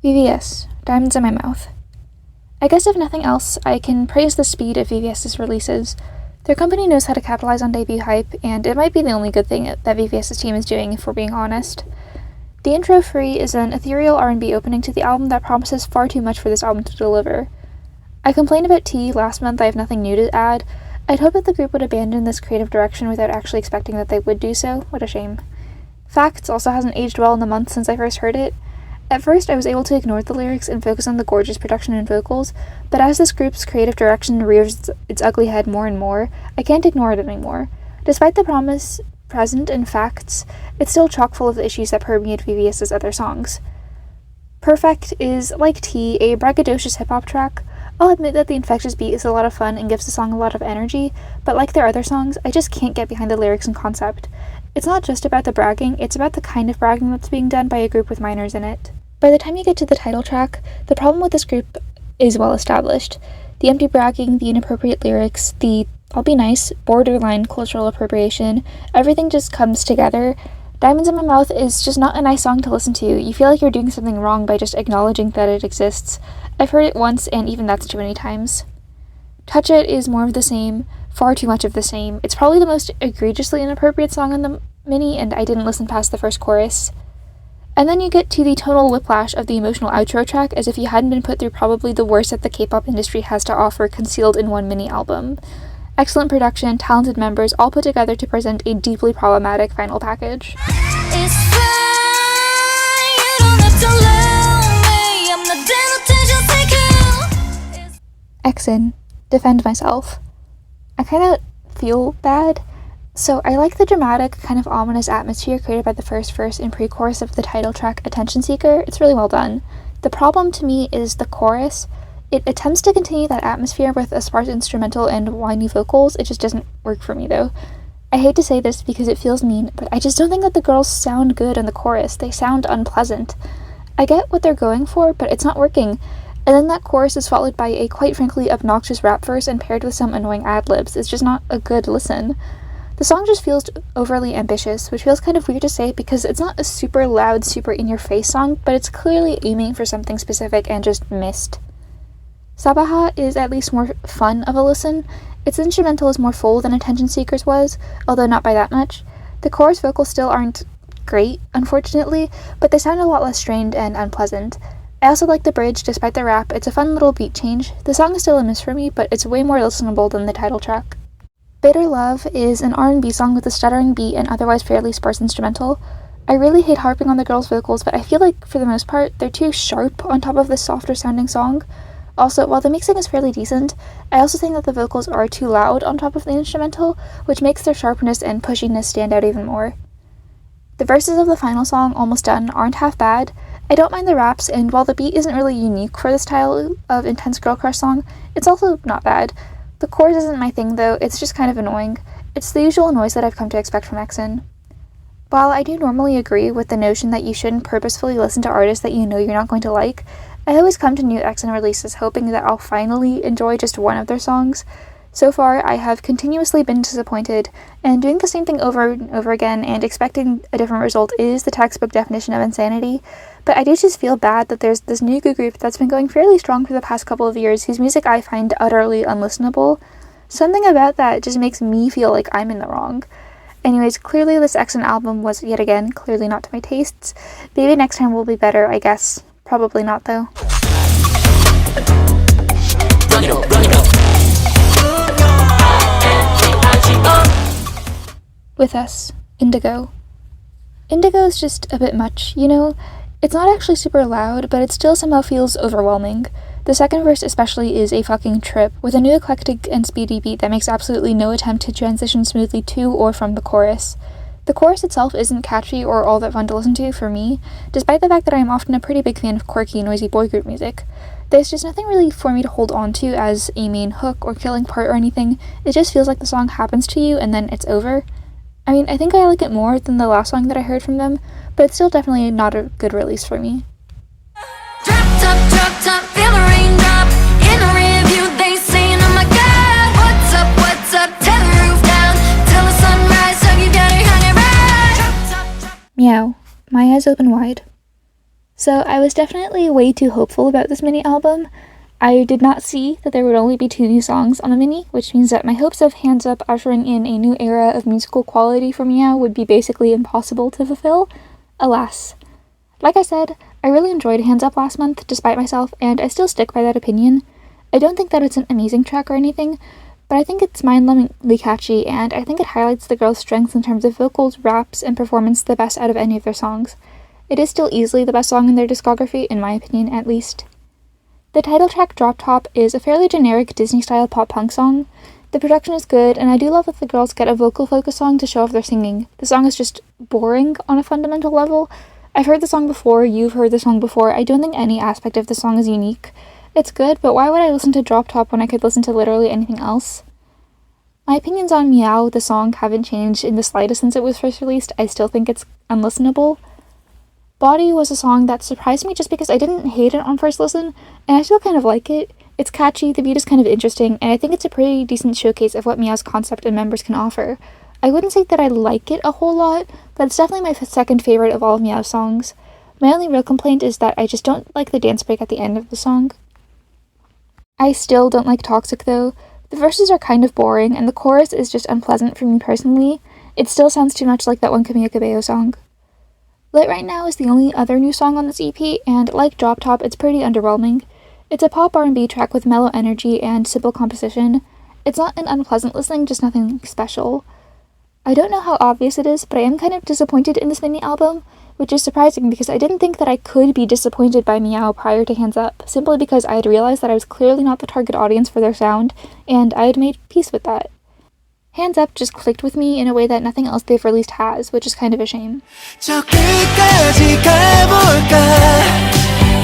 VVS, Diamonds in My Mouth. I guess if nothing else, I can praise the speed of VVS's releases. Their company knows how to capitalize on debut hype, and it might be the only good thing that VVS's team is doing if we're being honest. The intro, Free, is an ethereal R&B opening to the album that promises far too much for this album to deliver. I complained about T last month. I have nothing new to add. I'd hoped that the group would abandon this creative direction without actually expecting that they would do so. What a shame. Facts also hasn't aged well in the month since I first heard it. At first, I was able to ignore the lyrics and focus on the gorgeous production and vocals, but as this group's creative direction rears its ugly head more and more, I can't ignore it anymore. Despite the promise present in Facts, it's still chock full of the issues that permeate VVS's other songs. Perfect is, like T, a braggadocious hip-hop track. I'll admit that the infectious beat is a lot of fun and gives the song a lot of energy, but like their other songs, I just can't get behind the lyrics and concept. It's not just about the bragging, it's about the kind of bragging that's being done by a group with minors in it. By the time you get to the title track, the problem with this group is well established. The empty bragging, the inappropriate lyrics, the, I'll be nice, borderline cultural appropriation, everything just comes together. Diamonds in My Mouth is just not a nice song to listen to. You feel like you're doing something wrong by just acknowledging that it exists. I've heard it once, and even that's too many times. Touch It is more of the same, far too much of the same. It's probably the most egregiously inappropriate song on the mini, and I didn't listen past the first chorus. And then you get to the tonal whiplash of the emotional outro track as if you hadn't been put through probably the worst that the K-pop industry has to offer concealed in one mini album. Excellent production, talented members, all put together to present a deeply problematic final package. It's fine, you don't have to love me, I'm the devil to just take you. Exin, Defend Myself. I kinda feel bad. So I like the dramatic, kind of ominous atmosphere created by the first verse and pre-chorus of the title track, Attention Seeker. It's really well done. The problem to me is the chorus. It attempts to continue that atmosphere with a sparse instrumental and whiny vocals. It just doesn't work for me though. I hate to say this because it feels mean, but I just don't think that the girls sound good in the chorus. They sound unpleasant. I get what they're going for, but it's not working. And then that chorus is followed by a quite frankly obnoxious rap verse and paired with some annoying ad-libs. It's just not a good listen. The song just feels overly ambitious, which feels kind of weird to say because it's not a super loud, super in-your-face song, but it's clearly aiming for something specific and just missed. Sabaha is at least more fun of a listen. Its instrumental is more full than Attention Seekers was, although not by that much. The chorus vocals still aren't great, unfortunately, but they sound a lot less strained and unpleasant. I also like the bridge, despite the rap. It's a fun little beat change. The song is still a miss for me, but it's way more listenable than the title track. Bitter Love is an R&B song with a stuttering beat and otherwise fairly sparse instrumental. I really hate harping on the girls' vocals, but I feel like, for the most part, they're too sharp on top of this softer sounding song. Also, while the mixing is fairly decent, I also think that the vocals are too loud on top of the instrumental, which makes their sharpness and pushiness stand out even more. The verses of the final song, Almost Done, aren't half bad. I don't mind the raps, and while the beat isn't really unique for this style of intense girl crush song, it's also not bad. The chorus isn't my thing though, it's just kind of annoying. It's the usual noise that I've come to expect from Exin. While I do normally agree with the notion that you shouldn't purposefully listen to artists that you know you're not going to like, I always come to new Exin releases hoping that I'll finally enjoy just one of their songs. So far, I have continuously been disappointed, and doing the same thing over and over again and expecting a different result is the textbook definition of insanity. But I do just feel bad that there's this new group that's been going fairly strong for the past couple of years whose music I find utterly unlistenable. Something about that just makes me feel like I'm in the wrong. Anyways, clearly this Exin album was, yet again, clearly not to my tastes. Maybe next time will be better, I guess. Probably not, though. Run it up, run it up. With Us, Indigo. Indigo is just a bit much, you know? It's not actually super loud, but it still somehow feels overwhelming. The second verse especially is a fucking trip, with a new eclectic and speedy beat that makes absolutely no attempt to transition smoothly to or from the chorus. The chorus itself isn't catchy or all that fun to listen to for me, despite the fact that I am often a pretty big fan of quirky, noisy boy group music. There's just nothing really for me to hold on to as a main hook or killing part or anything. It just feels like the song happens to you and then it's over. I mean, I think I like it more than the last song that I heard from them, but it's still definitely not a good release for me. Drop top, feel the raindrop in the rearview. They saying, oh my God, what's up? Tear the roof down till the sunrise. So you gotta hang it right. Meow. My eyes open wide. So I was definitely way too hopeful about this mini album. I did not see that there would only be 2 new songs on the mini, which means that my hopes of Hands Up ushering in a new era of musical quality for Meow would be basically impossible to fulfill. Alas. Like I said, I really enjoyed Hands Up last month, despite myself, and I still stick by that opinion. I don't think that it's an amazing track or anything, but I think it's mind-numbingly catchy, and I think it highlights the girls' strengths in terms of vocals, raps, and performance the best out of any of their songs. It is still easily the best song in their discography, in my opinion at least. The title track, Drop Top, is a fairly generic Disney-style pop-punk song. The production is good, and I do love that the girls get a vocal-focused song to show off their singing. The song is just boring on a fundamental level. I've heard the song before, you've heard the song before. I don't think any aspect of the song is unique. It's good, but why would I listen to Drop Top when I could listen to literally anything else? My opinions on Meow, the song, haven't changed in the slightest since it was first released. I still think it's unlistenable. Body was a song that surprised me just because I didn't hate it on first listen, and I still kind of like it. It's catchy, the beat is kind of interesting, and I think it's a pretty decent showcase of what Meow's concept and members can offer. I wouldn't say that I like it a whole lot, but it's definitely my second favorite of all of Meow's songs. My only real complaint is that I just don't like the dance break at the end of the song. I still don't like Toxic though. The verses are kind of boring, and the chorus is just unpleasant for me personally. It still sounds too much like that one Camila Cabello song. Lit Right Now is the only other new song on this EP, and like Drop Top, it's pretty underwhelming. It's a pop R&B track with mellow energy and simple composition. It's not an unpleasant listening, just nothing special. I don't know how obvious it is, but I am kind of disappointed in this mini album, which is surprising because I didn't think that I could be disappointed by Meow prior to Hands Up, simply because I had realized that I was clearly not the target audience for their sound, and I had made peace with that. Hands Up just clicked with me in a way that nothing else they've released has, which is kind of a shame. 저기까지 가볼까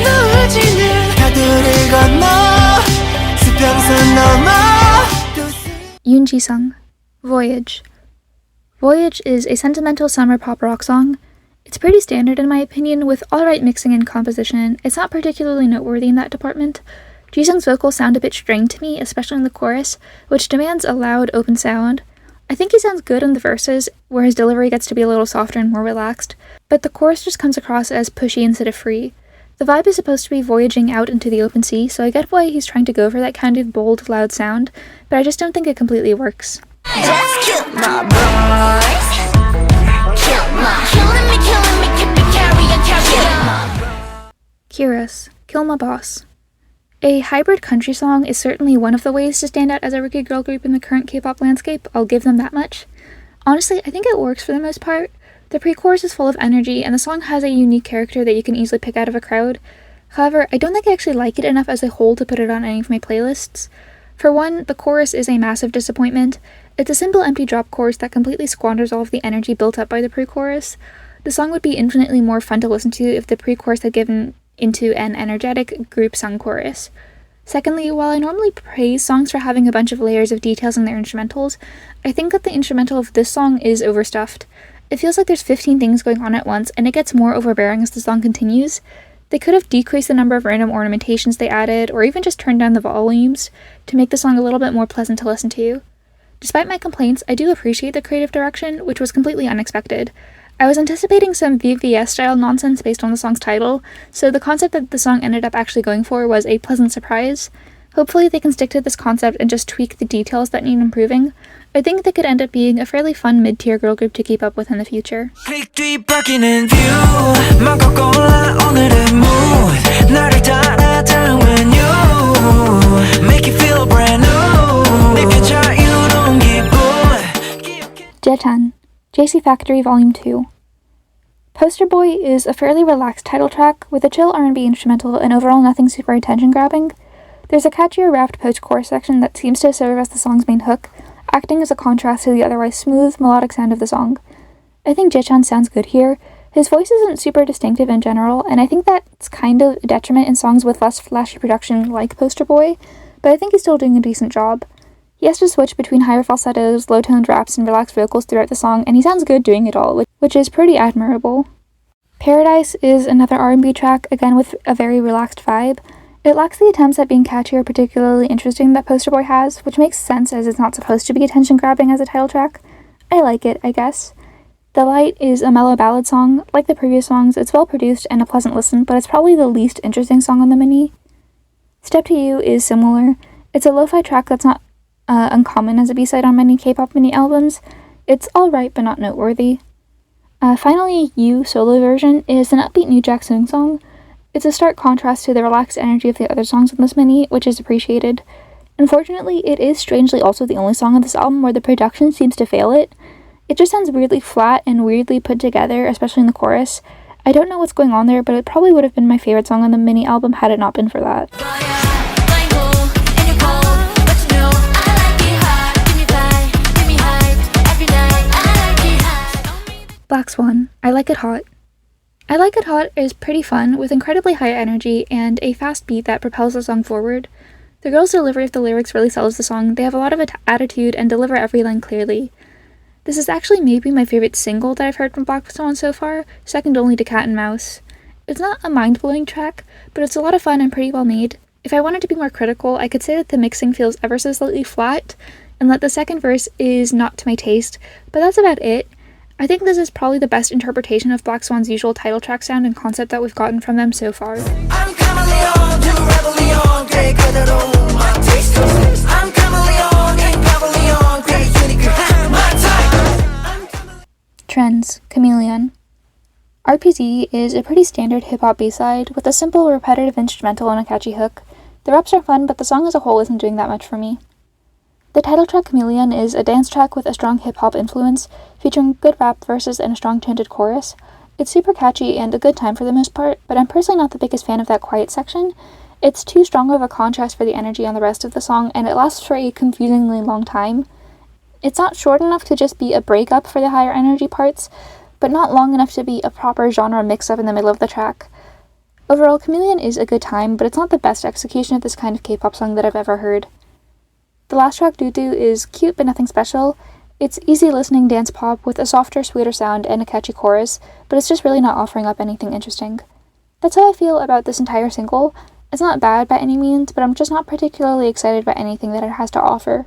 노을지는 가들을 건너 수평선 넘어 Yoon Ji-sung, Voyage. Voyage is a sentimental summer pop rock song. It's pretty standard in my opinion, with alright mixing and composition. It's not particularly noteworthy in that department. Ji-sung's vocals sound a bit strained to me, especially in the chorus, which demands a loud, open sound. I think he sounds good in the verses, where his delivery gets to be a little softer and more relaxed, but the chorus just comes across as pushy instead of free. The vibe is supposed to be voyaging out into the open sea, so I get why he's trying to go for that kind of bold, loud sound, but I just don't think it completely works. Just kill my boys. Killing me, keep me carrying. Kira's, Kill My Boss. A hybrid country song is certainly one of the ways to stand out as a rookie girl group in the current K-pop landscape, I'll give them that much. Honestly, I think it works for the most part. The pre-chorus is full of energy, and the song has a unique character that you can easily pick out of a crowd. However, I don't think I actually like it enough as a whole to put it on any of my playlists. For one, the chorus is a massive disappointment. It's a simple empty drop chorus that completely squanders all of the energy built up by the pre-chorus. The song would be infinitely more fun to listen to if the pre-chorus had given into an energetic group-sung chorus. Secondly, while I normally praise songs for having a bunch of layers of details in their instrumentals, I think that the instrumental of this song is overstuffed. It feels like there's 15 things going on at once, and it gets more overbearing as the song continues. They could have decreased the number of random ornamentations they added, or even just turned down the volumes, to make the song a little bit more pleasant to listen to. Despite my complaints, I do appreciate the creative direction, which was completely unexpected. I was anticipating some VVS-style nonsense based on the song's title, so the concept that the song ended up actually going for was a pleasant surprise. Hopefully they can stick to this concept and just tweak the details that need improving. I think they could end up being a fairly fun mid-tier girl group to keep up with in the future. 클릭 뒤바뀌는 view 맘껏 골라 오늘의 mood 나를 따라 when you make it feel brand new 내게 자유로운 기분 Jetan, JC Factory Volume 2. Poster Boy is a fairly relaxed title track with a chill R&B instrumental and overall nothing super attention-grabbing. There's a catchier rapped post-chorus section that seems to serve as the song's main hook, acting as a contrast to the otherwise smooth, melodic sound of the song. I think Jechan sounds good here. His voice isn't super distinctive in general, and I think that's kind of a detriment in songs with less flashy production like Poster Boy, but I think he's still doing a decent job. He has to switch between higher falsettos, low-toned raps, and relaxed vocals throughout the song, and he sounds good doing it all, which is pretty admirable. Paradise is another R&B track, again with a very relaxed vibe. It lacks the attempts at being catchy or particularly interesting that Poster Boy has, which makes sense as it's not supposed to be attention-grabbing as a title track. I like it, I guess. The Light is a mellow ballad song. Like the previous songs, it's well produced and a pleasant listen, but it's probably the least interesting song on the mini. Step to You is similar. It's a lo-fi track that's not uncommon as a B-side on many K-pop mini albums. It's alright but not noteworthy. Finally, You solo version is an upbeat New Jack Swing song. It's a stark contrast to the relaxed energy of the other songs on this mini, which is appreciated. Unfortunately, it is strangely also the only song on this album where the production seems to fail it. It just sounds weirdly flat and weirdly put together, especially in the chorus. I don't know what's going on there, but it probably would have been my favorite song on the mini album had it not been for that. Black Swan, I Like It Hot. I Like It Hot is pretty fun, with incredibly high energy and a fast beat that propels the song forward. The girls' delivery of the lyrics really sells the song. They have a lot of attitude and deliver every line clearly. This is actually maybe my favorite single that I've heard from Black Swan so far, second only to Cat and Mouse. It's not a mind-blowing track, but it's a lot of fun and pretty well made. If I wanted to be more critical, I could say that the mixing feels ever so slightly flat, and that the second verse is not to my taste, but that's about it. I think this is probably the best interpretation of Black Swan's usual title track sound and concept that we've gotten from them so far. Trends, Chameleon. RPZ is a pretty standard hip-hop B-side with a simple repetitive instrumental and a catchy hook. The raps are fun, but the song as a whole isn't doing that much for me. The title track Chameleon is a dance track with a strong hip-hop influence, featuring good rap verses and a strong chanted chorus. It's super catchy and a good time for the most part, but I'm personally not the biggest fan of that quiet section. It's too strong of a contrast for the energy on the rest of the song, and it lasts for a confusingly long time. It's not short enough to just be a breakup for the higher energy parts, but not long enough to be a proper genre mix-up in the middle of the track. Overall, Chameleon is a good time, but it's not the best execution of this kind of K-pop song that I've ever heard. The last track, Doo Doo, is cute but nothing special. It's easy listening dance pop with a softer, sweeter sound and a catchy chorus, but it's just really not offering up anything interesting. That's how I feel about this entire single. It's not bad by any means, but I'm just not particularly excited by anything that it has to offer.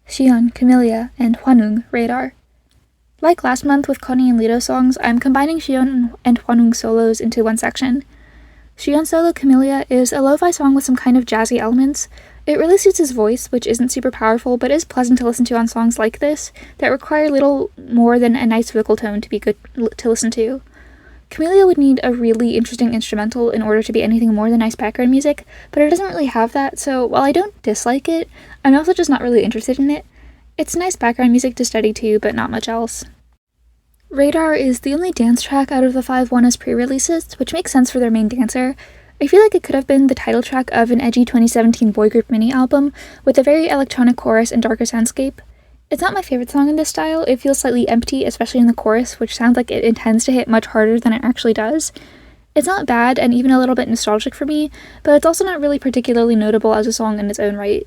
Xion, Camellia, and Hwanwoong, Radar. Like last month with Connie and Lito's songs, I'm combining Xion and Hwanwoong solos into one section. Xion solo Camellia is a lo-fi song with some kind of jazzy elements. It really suits his voice, which isn't super powerful, but is pleasant to listen to on songs like this, that require little more than a nice vocal tone to be good to listen to. Camellia would need a really interesting instrumental in order to be anything more than nice background music, but it doesn't really have that, so while I don't dislike it, I'm also just not really interested in it. It's nice background music to study to, but not much else. Radar is the only dance track out of the 5 as pre-releases, which makes sense for their main dancer. I feel like it could have been the title track of an edgy 2017 boy group mini album, with a very electronic chorus and darker soundscape. It's not my favorite song in this style. It feels slightly empty, especially in the chorus, which sounds like it intends to hit much harder than it actually does. It's not bad and even a little bit nostalgic for me, but it's also not really particularly notable as a song in its own right.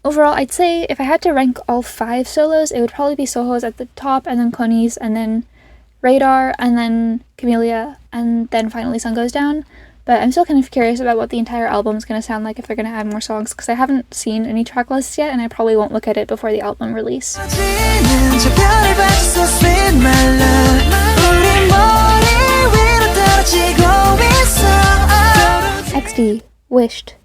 Overall, I'd say if I had to rank all 5 solos, it would probably be Soho's at the top, and then Connie's, and then Radar, and then Camellia, and then finally Sun Goes Down. But I'm still kind of curious about what the entire album is going to sound like if they're going to add more songs, because I haven't seen any track lists yet, and I probably won't look at it before the album release. XD, Wished.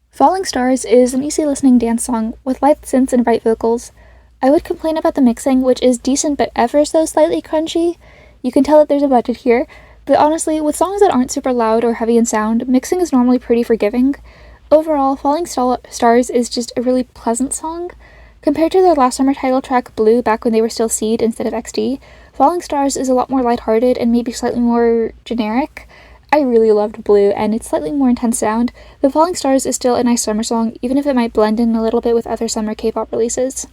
Falling Stars is an easy listening dance song with light synths and bright vocals. I would complain about the mixing, which is decent but ever so slightly crunchy. You can tell that there's a budget here, but honestly, with songs that aren't super loud or heavy in sound, mixing is normally pretty forgiving. Overall, Falling Stars is just a really pleasant song. Compared to their last summer title track, Blue, back when they were still Seed instead of XD, Falling Stars is a lot more lighthearted and maybe slightly more generic. I really loved Blue, and it's slightly more intense sound, but Falling Stars is still a nice summer song, even if it might blend in a little bit with other summer K-pop releases.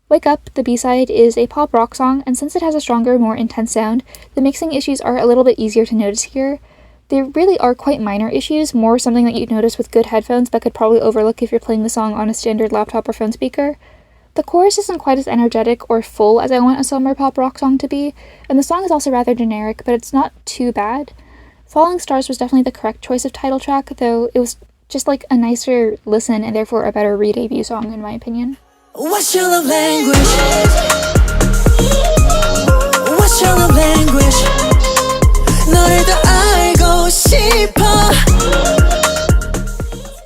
Wake Up, the B-side, is a pop rock song, and since it has a stronger, more intense sound, the mixing issues are a little bit easier to notice here. They really are quite minor issues, more something that you'd notice with good headphones but could probably overlook if you're playing the song on a standard laptop or phone speaker. The chorus isn't quite as energetic or full as I want a summer pop rock song to be, and the song is also rather generic, but it's not too bad. Falling Stars was definitely the correct choice of title track, though it was just like a nicer listen and therefore a better reivew song in my opinion. What's your love language? What's your love language? 너를 더 알고 싶어.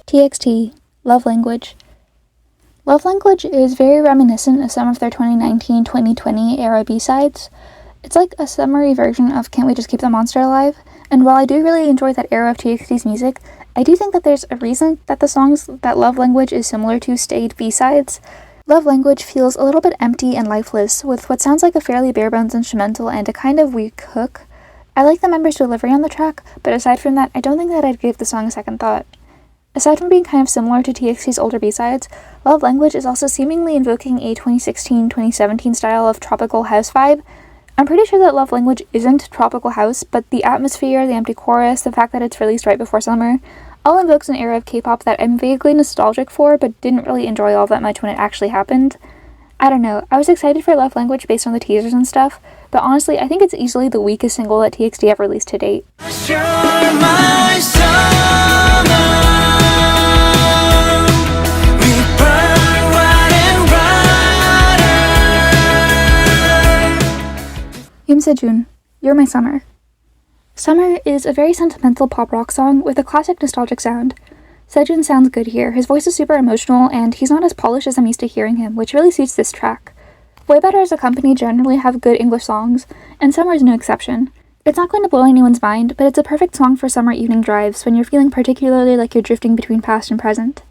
TXT, Love Language. Love Language is very reminiscent of some of their 2019-2020 era B-sides. It's like a summery version of Can't We Just Keep the Monster Alive, and while I do really enjoy that era of TXT's music, I do think that there's a reason that the songs that Love Language is similar to stayed B-sides. Love Language feels a little bit empty and lifeless, with what sounds like a fairly bare-bones instrumental and a kind of weak hook. I like the members' delivery on the track, but aside from that, I don't think that I'd give the song a second thought. Aside from being kind of similar to TXT's older B-sides, Love Language is also seemingly invoking a 2016-2017 style of tropical house vibe. I'm pretty sure that Love Language isn't tropical house, but the atmosphere, the empty chorus, the fact that it's released right before summer, all invokes an era of K-pop that I'm vaguely nostalgic for, but didn't really enjoy all that much when it actually happened. I don't know, I was excited for Love Language based on the teasers and stuff, but honestly, I think it's easily the weakest single that TXT have released to date. You're my summer. We burn bright and brighter. Yoon Sejun, You're My Summer. Summer is a very sentimental pop rock song with a classic nostalgic sound. Sejun sounds good here, his voice is super emotional, and he's not as polished as I'm used to hearing him, which really suits this track. Way Better as a company generally have good English songs, and Summer is no exception. It's not going to blow anyone's mind, but it's a perfect song for summer evening drives when you're feeling particularly like you're drifting between past and present.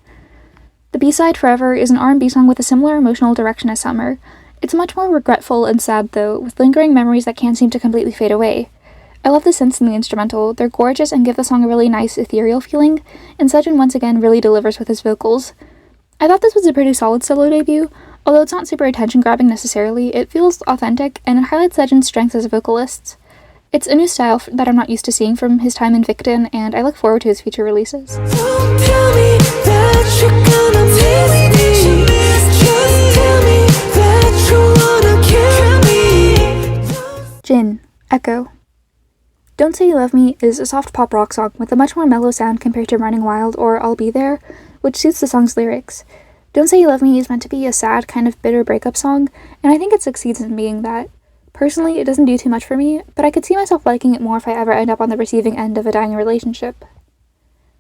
The B-side, Forever, is an R&B song with a similar emotional direction as Summer. It's much more regretful and sad though, with lingering memories that can't seem to completely fade away. I love the synths in the instrumental, they're gorgeous and give the song a really nice ethereal feeling, and Sejun once again really delivers with his vocals. I thought this was a pretty solid solo debut, although it's not super attention-grabbing necessarily, it feels authentic, and it highlights Sejun's strengths as a vocalist. It's a new style that I'm not used to seeing from his time in Victon, and I look forward to his future releases. Don't tell me that you're gonna miss me. Just tell me that you wanna kill me. Jin, Echo. Don't Say You Love Me is a soft pop rock song with a much more mellow sound compared to Running Wild or I'll Be There, which suits the song's lyrics. Don't Say You Love Me is meant to be a sad, kind of bitter breakup song, and I think it succeeds in being that. Personally, it doesn't do too much for me, but I could see myself liking it more if I ever end up on the receiving end of a dying relationship.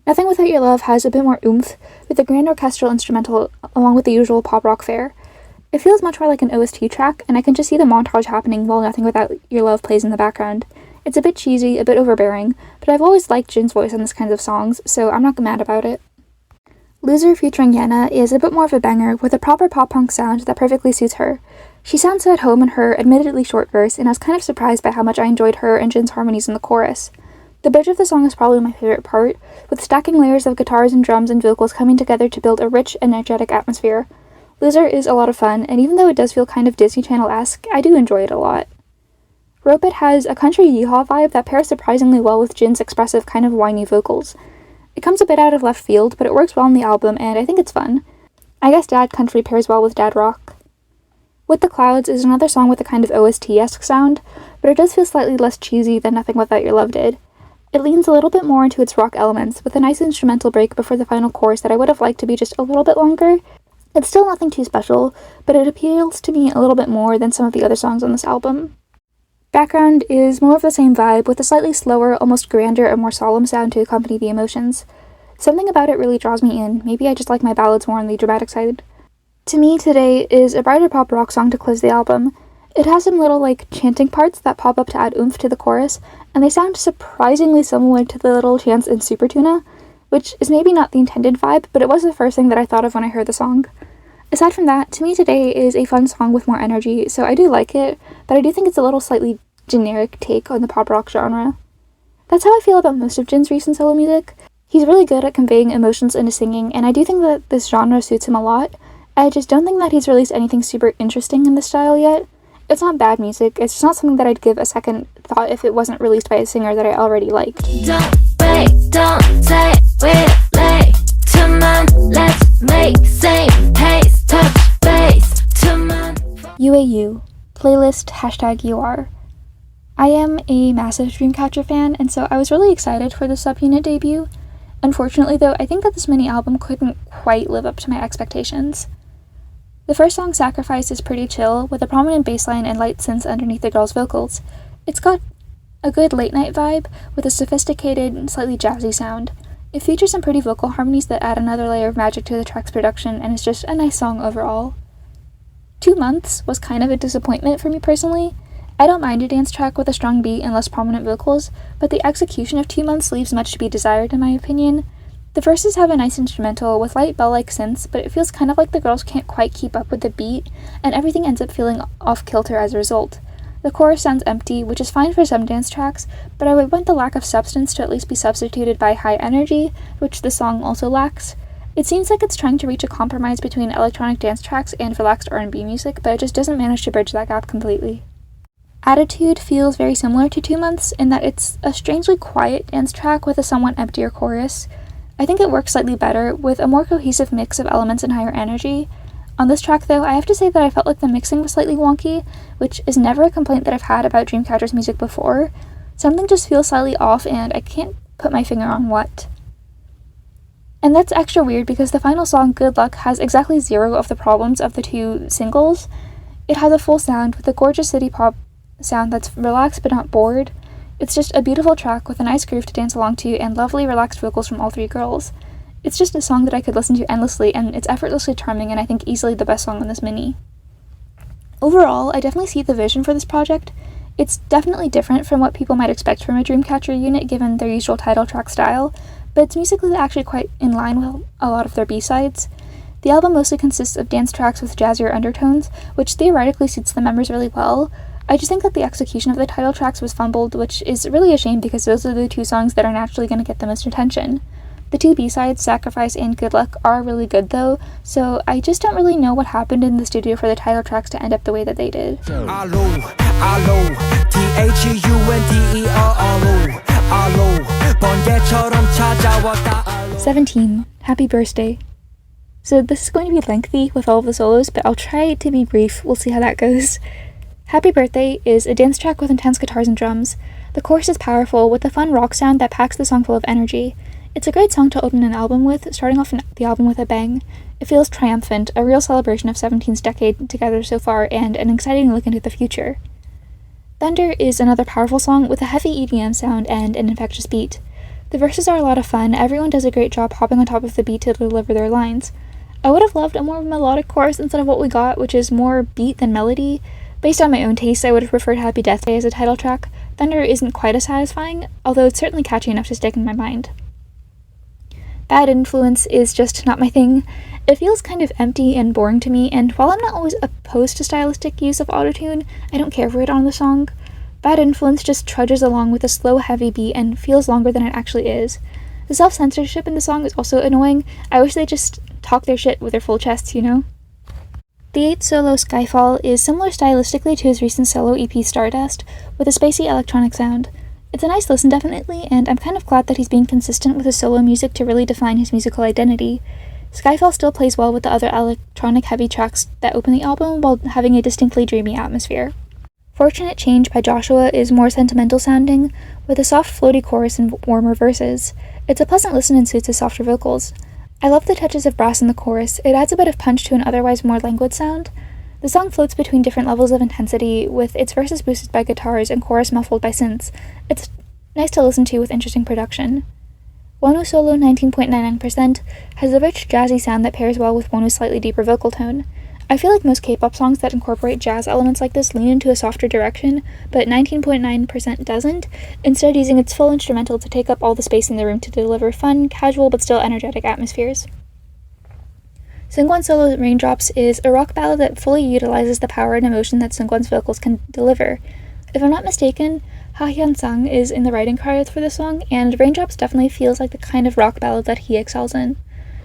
Nothing Without Your Love has a bit more oomph, with a grand orchestral instrumental along with the usual pop rock fare. It feels much more like an OST track, and I can just see the montage happening while Nothing Without Your Love plays in the background. It's a bit cheesy, a bit overbearing, but I've always liked Jin's voice on this kind of songs, so I'm not mad about it. Loser featuring Yana is a bit more of a banger with a proper pop-punk sound that perfectly suits her. She sounds so at home in her admittedly short verse, and I was kind of surprised by how much I enjoyed her and Jin's harmonies in the chorus. The bridge of the song is probably my favorite part, with stacking layers of guitars and drums and vocals coming together to build a rich, energetic atmosphere. Loser is a lot of fun, and even though it does feel kind of Disney Channel-esque, I do enjoy it a lot. Rope It has a country yeehaw vibe that pairs surprisingly well with Jin's expressive, kind of whiny vocals. It comes a bit out of left field, but it works well on the album, and I think it's fun. I guess dad country pairs well with dad rock. With the Clouds is another song with a kind of OST-esque sound, but it does feel slightly less cheesy than Nothing Without Your Love did. It leans a little bit more into its rock elements, with a nice instrumental break before the final chorus that I would have liked to be just a little bit longer. It's still nothing too special, but it appeals to me a little bit more than some of the other songs on this album. Background is more of the same vibe, with a slightly slower, almost grander and more solemn sound to accompany the emotions. Something about it really draws me in, maybe I just like my ballads more on the dramatic side. To me, Today is a brighter pop rock song to close the album. It has some little, chanting parts that pop up to add oomph to the chorus, and they sound surprisingly similar to the little chants in Super Tuna, which is maybe not the intended vibe, but it was the first thing that I thought of when I heard the song. Aside from that, to me Today is a fun song with more energy, so I do like it, but I do think it's a little slightly generic take on the pop rock genre. That's how I feel about most of Jin's recent solo music. He's really good at conveying emotions into singing, and I do think that this genre suits him a lot. I just don't think that he's released anything super interesting in this style yet. It's not bad music, it's just not something that I'd give a second thought if it wasn't released by a singer that I already liked. Don't wait, don't say we're late. To mom, let's make same pace. Touch base, UAU, playlist #UR. I am a massive Dreamcatcher fan, and so I was really excited for the subunit debut. Unfortunately, though, I think that this mini album couldn't quite live up to my expectations. The first song, Sacrifice, is pretty chill, with a prominent bass line and light synths underneath the girls' vocals. It's got a good late-night vibe, with a sophisticated, slightly jazzy sound. It features some pretty vocal harmonies that add another layer of magic to the track's production, and is just a nice song overall. 2 Months was kind of a disappointment for me personally. I don't mind a dance track with a strong beat and less prominent vocals, but the execution of 2 Months leaves much to be desired in my opinion. The verses have a nice instrumental with light bell-like synths, but it feels kind of like the girls can't quite keep up with the beat, and everything ends up feeling off-kilter as a result. The chorus sounds empty, which is fine for some dance tracks, but I would want the lack of substance to at least be substituted by high energy, which the song also lacks. It seems like it's trying to reach a compromise between electronic dance tracks and relaxed R&B music, but it just doesn't manage to bridge that gap completely. Attitude feels very similar to 2 Months in that it's a strangely quiet dance track with a somewhat emptier chorus. I think it works slightly better, with a more cohesive mix of elements and higher energy. On this track, though, I have to say that I felt like the mixing was slightly wonky, which is never a complaint that I've had about Dreamcatcher's music before. Something just feels slightly off, and I can't put my finger on what. And that's extra weird because the final song, Good Luck, has exactly 0 of the problems of the 2 singles. It has a full sound with a gorgeous city pop sound that's relaxed but not bored. It's just a beautiful track with a nice groove to dance along to and lovely relaxed vocals from all 3 girls. It's just a song that I could listen to endlessly, and it's effortlessly charming and I think easily the best song on this mini. Overall, I definitely see the vision for this project. It's definitely different from what people might expect from a Dreamcatcher unit given their usual title track style, but it's musically actually quite in line with a lot of their B-sides. The album mostly consists of dance tracks with jazzier undertones, which theoretically suits the members really well. I just think that the execution of the title tracks was fumbled, which is really a shame because those are the 2 songs that are naturally going to get the most attention. The 2 B-sides, Sacrifice and Good Luck, are really good though, so I just don't really know what happened in the studio for the title tracks to end up the way that they did. 17. Happy Birthday. So this is going to be lengthy with all of the solos, but I'll try to be brief. We'll see how that goes. Happy Birthday is a dance track with intense guitars and drums. The chorus is powerful, with a fun rock sound that packs the song full of energy. It's a great song to open an album with, starting off the album with a bang. It feels triumphant, a real celebration of 17's decade together so far, and an exciting look into the future. Thunder is another powerful song with a heavy EDM sound and an infectious beat. The verses are a lot of fun, everyone does a great job hopping on top of the beat to deliver their lines. I would have loved a more melodic chorus instead of what we got, which is more beat than melody. Based on my own taste, I would have preferred Happy Death Day as a title track. Thunder isn't quite as satisfying, although it's certainly catchy enough to stick in my mind. Bad Influence is just not my thing. It feels kind of empty and boring to me, and while I'm not always opposed to stylistic use of autotune, I don't care for it on the song. Bad Influence just trudges along with a slow, heavy beat and feels longer than it actually is. The self-censorship in the song is also annoying. I wish they just talk their shit with their full chests, you know? The 8th solo, Skyfall, is similar stylistically to his recent solo EP Stardust, with a spacey electronic sound. It's a nice listen definitely, and I'm kind of glad that he's being consistent with his solo music to really define his musical identity. Skyfall still plays well with the other electronic heavy tracks that open the album while having a distinctly dreamy atmosphere. Fortunate Change by Joshua is more sentimental sounding, with a soft floaty chorus and warmer verses. It's a pleasant listen and suits his softer vocals. I love the touches of brass in the chorus. It adds a bit of punch to an otherwise more languid sound. The song floats between different levels of intensity, with its verses boosted by guitars and chorus muffled by synths. It's nice to listen to with interesting production. Wonu's solo 19.99% has a rich jazzy sound that pairs well with Wonu's slightly deeper vocal tone. I feel like most K-pop songs that incorporate jazz elements like this lean into a softer direction, but 19.9% doesn't, instead using its full instrumental to take up all the space in the room to deliver fun, casual, but still energetic atmospheres. Seungkwan's solo Raindrops is a rock ballad that fully utilizes the power and emotion that Seungkwan's vocals can deliver. If I'm not mistaken, Ha Hyun-sang is in the writing credits for the song, and Raindrops definitely feels like the kind of rock ballad that he excels in.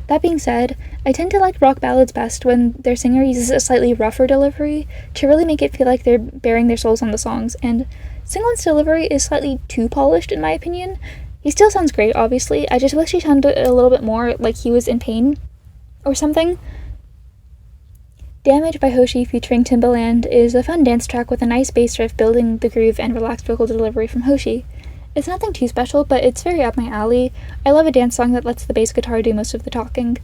That being said, I tend to like rock ballads best when their singer uses a slightly rougher delivery to really make it feel like they're bearing their souls on the songs, and Seungkwan's delivery is slightly too polished in my opinion. He still sounds great, obviously, I just wish he sounded a little bit more like he was in pain or something. Damage by Hoshi featuring Timbaland is a fun dance track with a nice bass riff building the groove and relaxed vocal delivery from Hoshi. It's nothing too special, but it's very up my alley. I love a dance song that lets the bass guitar do most of the talking.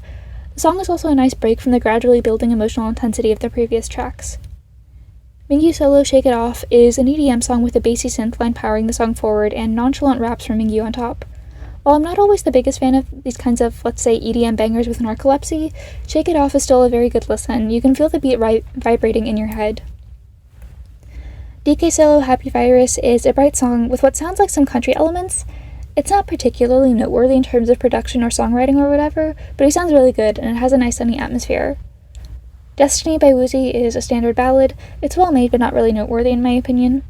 The song is also a nice break from the gradually building emotional intensity of the previous tracks. Mingyu solo Shake It Off is an EDM song with a bassy synth line powering the song forward and nonchalant raps from Mingyu on top. While I'm not always the biggest fan of these kinds of, let's say, EDM bangers with narcolepsy, Shake It Off is still a very good listen. You can feel the beat vibrating in your head. DK solo Happy Virus is a bright song with what sounds like some country elements. It's not particularly noteworthy in terms of production or songwriting or whatever, but he sounds really good and it has a nice sunny atmosphere. Destiny by Woozy is a standard ballad. It's well made but not really noteworthy in my opinion.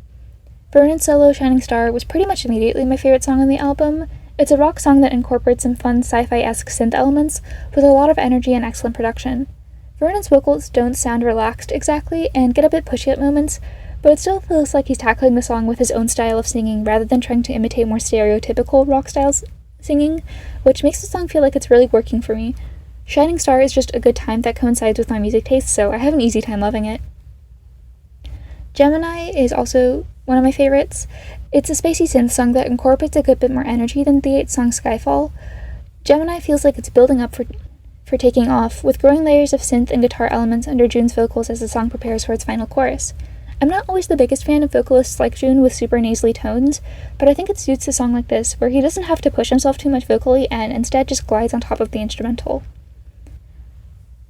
Vernon's solo Shining Star was pretty much immediately my favorite song on the album. It's a rock song that incorporates some fun sci-fi-esque synth elements with a lot of energy and excellent production. Vernon's vocals don't sound relaxed exactly and get a bit pushy at moments, but it still feels like he's tackling the song with his own style of singing rather than trying to imitate more stereotypical rock styles singing, which makes the song feel like it's really working for me. Shining Star is just a good time that coincides with my music taste, so I have an easy time loving it. Gemini is also one of my favorites. It's a spacey synth song that incorporates a good bit more energy than the 8th song Skyfall. Gemini feels like it's building up for taking off, with growing layers of synth and guitar elements under June's vocals as the song prepares for its final chorus. I'm not always the biggest fan of vocalists like June with super nasally tones, but I think it suits a song like this, where he doesn't have to push himself too much vocally and instead just glides on top of the instrumental.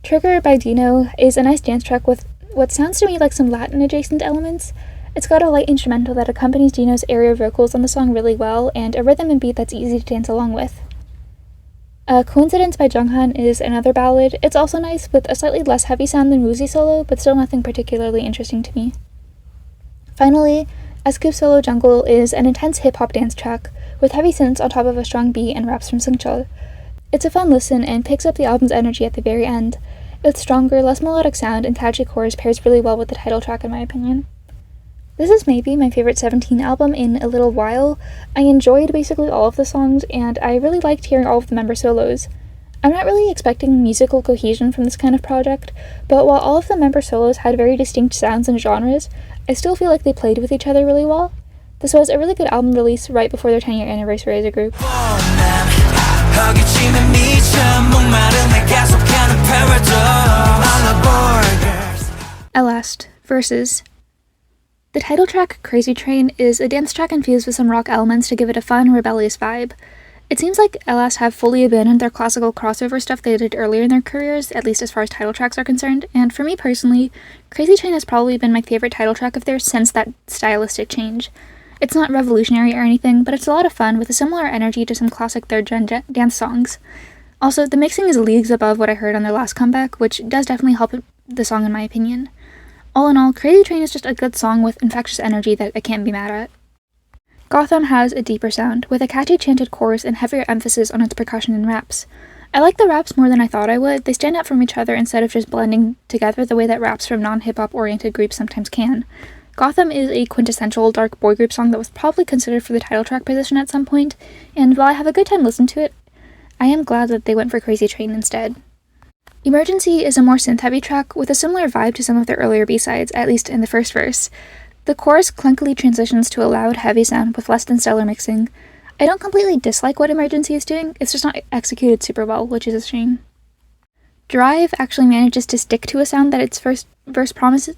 Trigger by Dino is a nice dance track with what sounds to me like some Latin-adjacent elements. It's got a light instrumental that accompanies Dino's area vocals on the song really well, and a rhythm and beat that's easy to dance along with. Coincidence by Junghan is another ballad. It's also nice, with a slightly less heavy sound than Woozy solo, but still nothing particularly interesting to me. Finally, Scoop solo Jungle is an intense hip-hop dance track, with heavy synths on top of a strong beat and raps from Seungcheol. It's a fun listen and picks up the album's energy at the very end. Its stronger, less melodic sound and catchy chorus pairs really well with the title track in my opinion. This is maybe my favorite 17 album in a little while. I enjoyed basically all of the songs, and I really liked hearing all of the member solos. I'm not really expecting musical cohesion from this kind of project, but while all of the member solos had very distinct sounds and genres, I still feel like they played with each other really well. This was a really good album release right before their 10-year anniversary as a group. At last, Verses. The title track, Crazy Train, is a dance track infused with some rock elements to give it a fun, rebellious vibe. It seems like LS have fully abandoned their classical crossover stuff they did earlier in their careers, at least as far as title tracks are concerned, and for me personally, Crazy Train has probably been my favorite title track of theirs since that stylistic change. It's not revolutionary or anything, but it's a lot of fun with a similar energy to some classic third-gen dance songs. Also, the mixing is leagues above what I heard on their last comeback, which does definitely help the song in my opinion. All in all, Crazy Train is just a good song with infectious energy that I can't be mad at. Gotham has a deeper sound, with a catchy chanted chorus and heavier emphasis on its percussion and raps. I like the raps more than I thought I would. They stand out from each other instead of just blending together the way that raps from non-hip-hop oriented groups sometimes can. Gotham is a quintessential dark boy group song that was probably considered for the title track position at some point, and while I have a good time listening to it, I am glad that they went for Crazy Train instead. Emergency is a more synth-heavy track with a similar vibe to some of their earlier B-sides, at least in the first verse. The chorus clunkily transitions to a loud, heavy sound with less than stellar mixing. I don't completely dislike what Emergency is doing, it's just not executed super well, which is a shame. Drive actually manages to stick to a sound that its first verse promises,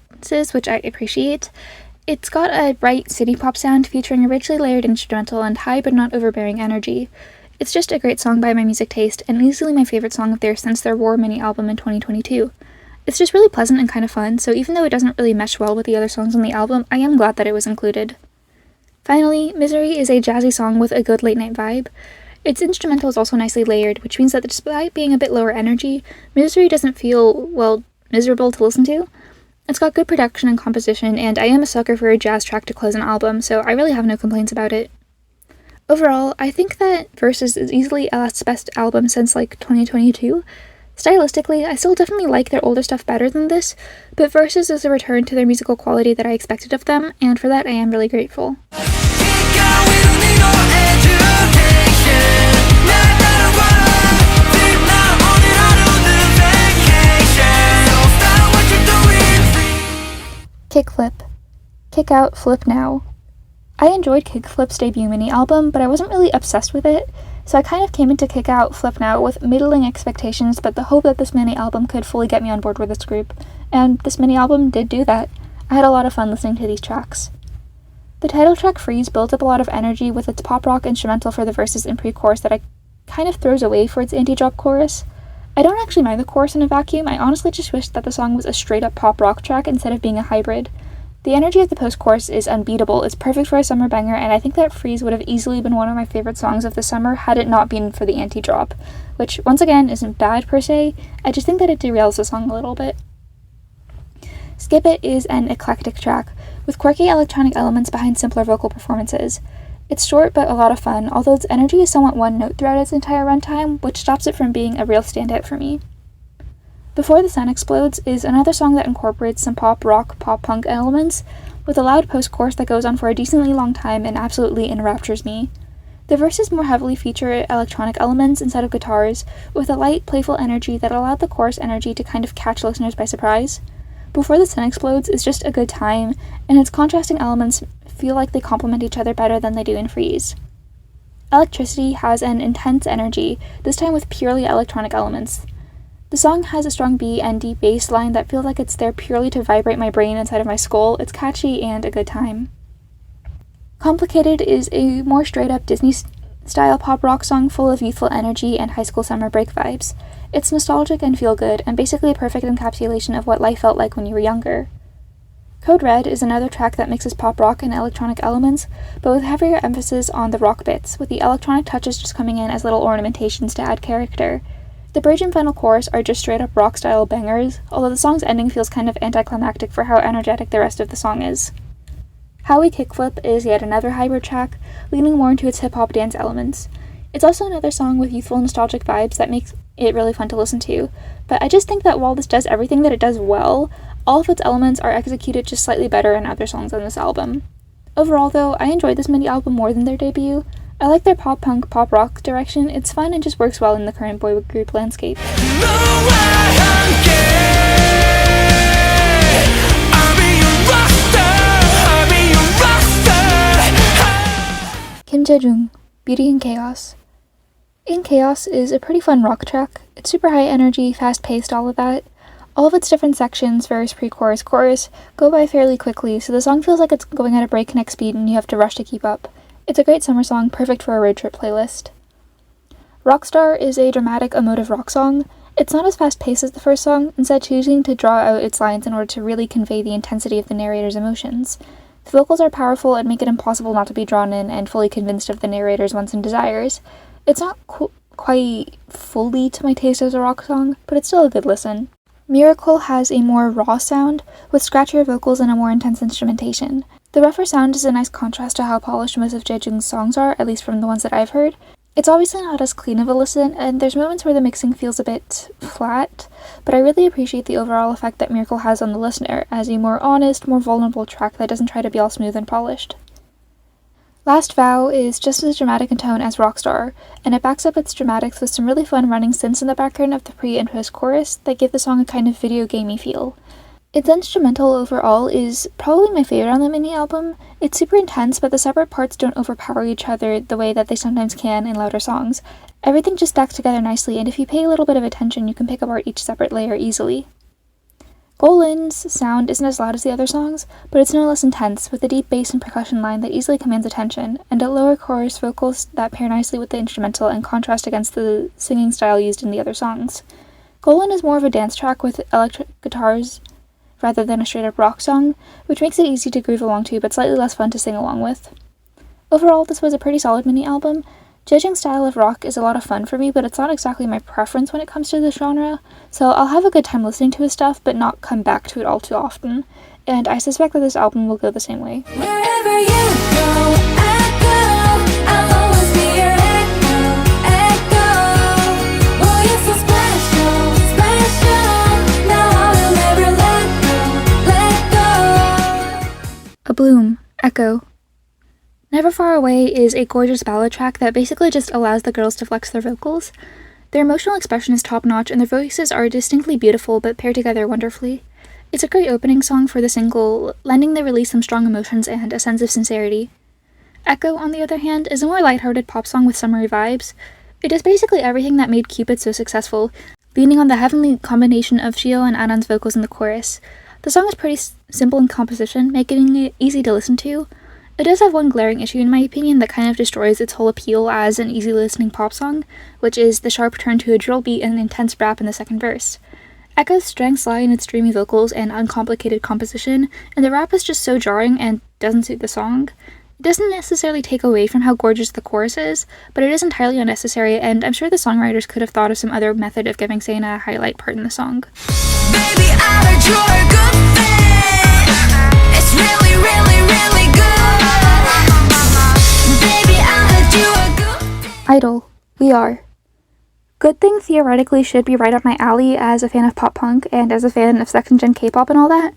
which I appreciate. It's got a bright city pop sound featuring a richly layered instrumental and high but not overbearing energy. It's just a great song by my music taste, and easily my favorite song of theirs since their War mini album in 2022. It's just really pleasant and kind of fun, so even though it doesn't really mesh well with the other songs on the album, I am glad that it was included. Finally, Misery is a jazzy song with a good late-night vibe. Its instrumental is also nicely layered, which means that despite being a bit lower energy, Misery doesn't feel, well, miserable to listen to. It's got good production and composition, and I am a sucker for a jazz track to close an album, so I really have no complaints about it. Overall, I think that Versus is easily LS's best album since, 2022. Stylistically, I still definitely like their older stuff better than this, but Versus is a return to their musical quality that I expected of them, and for that I am really grateful. Kickflip. Kick Out, Flip Now. I enjoyed Kickflip's debut mini-album, but I wasn't really obsessed with it, so I kind of came into Kick Out, Flip Now with middling expectations, but the hope that this mini-album could fully get me on board with this group, and this mini-album did do that. I had a lot of fun listening to these tracks. The title track, Freeze, builds up a lot of energy with its pop-rock instrumental for the verses and pre-chorus that I kind of throws away for its anti-drop chorus. I don't actually mind the chorus in a vacuum, I honestly just wish that the song was a straight-up pop-rock track instead of being a hybrid. The energy of the post-chorus is unbeatable, it's perfect for a summer banger, and I think that Freeze would have easily been one of my favorite songs of the summer had it not been for the anti-drop, which, once again, isn't bad per se, I just think that it derails the song a little bit. Skip It is an eclectic track, with quirky electronic elements behind simpler vocal performances. It's short but a lot of fun, although its energy is somewhat one-note throughout its entire runtime, which stops it from being a real standout for me. Before the Sun Explodes is another song that incorporates some pop rock, pop punk elements, with a loud post-chorus that goes on for a decently long time and absolutely enraptures me. The verses more heavily feature electronic elements instead of guitars, with a light, playful energy that allowed the chorus energy to kind of catch listeners by surprise. Before the Sun Explodes is just a good time, and its contrasting elements feel like they complement each other better than they do in Freeze. Electricity has an intense energy, this time with purely electronic elements. The song has a strong beat and deep bass line that feels like it's there purely to vibrate my brain inside of my skull. It's catchy and a good time. Complicated is a more straight-up Disney-style pop-rock song full of youthful energy and high school summer break vibes. It's nostalgic and feel-good, and basically a perfect encapsulation of what life felt like when you were younger. Code Red is another track that mixes pop-rock and electronic elements, but with heavier emphasis on the rock bits, with the electronic touches just coming in as little ornamentations to add character. The bridge and final chorus are just straight-up rock-style bangers, although the song's ending feels kind of anticlimactic for how energetic the rest of the song is. How We Kickflip is yet another hybrid track, leaning more into its hip-hop dance elements. It's also another song with youthful nostalgic vibes that makes it really fun to listen to, but I just think that while this does everything that it does well, all of its elements are executed just slightly better in other songs on this album. Overall though, I enjoyed this mini-album more than their debut. I like their pop-punk, pop-rock direction, it's fun and just works well in the current boy group landscape. Kim Jae-jung, Beauty in Chaos. In Chaos is a pretty fun rock track. It's super high energy, fast-paced, all of that. All of its different sections, verse, pre-chorus, chorus, go by fairly quickly, so the song feels like it's going at a breakneck speed and you have to rush to keep up. It's a great summer song, perfect for a road trip playlist. Rockstar is a dramatic, emotive rock song. It's not as fast-paced as the first song, instead choosing to draw out its lines in order to really convey the intensity of the narrator's emotions. The vocals are powerful and make it impossible not to be drawn in and fully convinced of the narrator's wants and desires. It's not quite fully to my taste as a rock song, but it's still a good listen. Miracle has a more raw sound, with scratchier vocals and a more intense instrumentation. The rougher sound is a nice contrast to how polished most of Jae-jung's songs are, at least from the ones that I've heard. It's obviously not as clean of a listen, and there's moments where the mixing feels a bit flat, but I really appreciate the overall effect that Miracle has on the listener, as a more honest, more vulnerable track that doesn't try to be all smooth and polished. Last Vow is just as dramatic in tone as Rockstar, and it backs up its dramatics with some really fun running synths in the background of the pre- and post-chorus that give the song a kind of video gamey feel. Its instrumental overall is probably my favorite on the mini-album. It's super intense, but the separate parts don't overpower each other the way that they sometimes can in louder songs. Everything just stacks together nicely, and if you pay a little bit of attention, you can pick apart each separate layer easily. Golin's sound isn't as loud as the other songs, but it's no less intense, with a deep bass and percussion line that easily commands attention, and a lower chorus vocals that pair nicely with the instrumental and contrast against the singing style used in the other songs. Golin is more of a dance track with electric guitars rather than a straight-up rock song, which makes it easy to groove along to but slightly less fun to sing along with. Overall, this was a pretty solid mini-album. Judging's style of rock is a lot of fun for me, but it's not exactly my preference when it comes to the genre, so I'll have a good time listening to his stuff, but not come back to it all too often, and I suspect that this album will go the same way. Wherever you go, I go. I'll always be your echo. Oh, you're so special, special. Now I will never let go. A Bloom, Echo. Never Far Away is a gorgeous ballad track that basically just allows the girls to flex their vocals. Their emotional expression is top-notch, and their voices are distinctly beautiful but pair together wonderfully. It's a great opening song for the single, lending the release some strong emotions and a sense of sincerity. Echo, on the other hand, is a more lighthearted pop song with summery vibes. It does basically everything that made Cupid so successful, leaning on the heavenly combination of Shio and Anan's vocals in the chorus. The song is pretty simple in composition, making it easy to listen to. It does have one glaring issue in my opinion that kind of destroys its whole appeal as an easy listening pop song, which is the sharp turn to a drill beat and intense rap in the second verse. Echo's strengths lie in its dreamy vocals and uncomplicated composition, and the rap is just so jarring and doesn't suit the song. It doesn't necessarily take away from how gorgeous the chorus is, but it is entirely unnecessary, and I'm sure the songwriters could have thought of some other method of giving Zayn a highlight part in the song. Baby, I heard you're a good thing. It's really, really, really good. Baby, I heard you a good thing. i-dle, We Are. Good Thing theoretically should be right up my alley as a fan of pop punk and as a fan of second-gen K-pop and all that,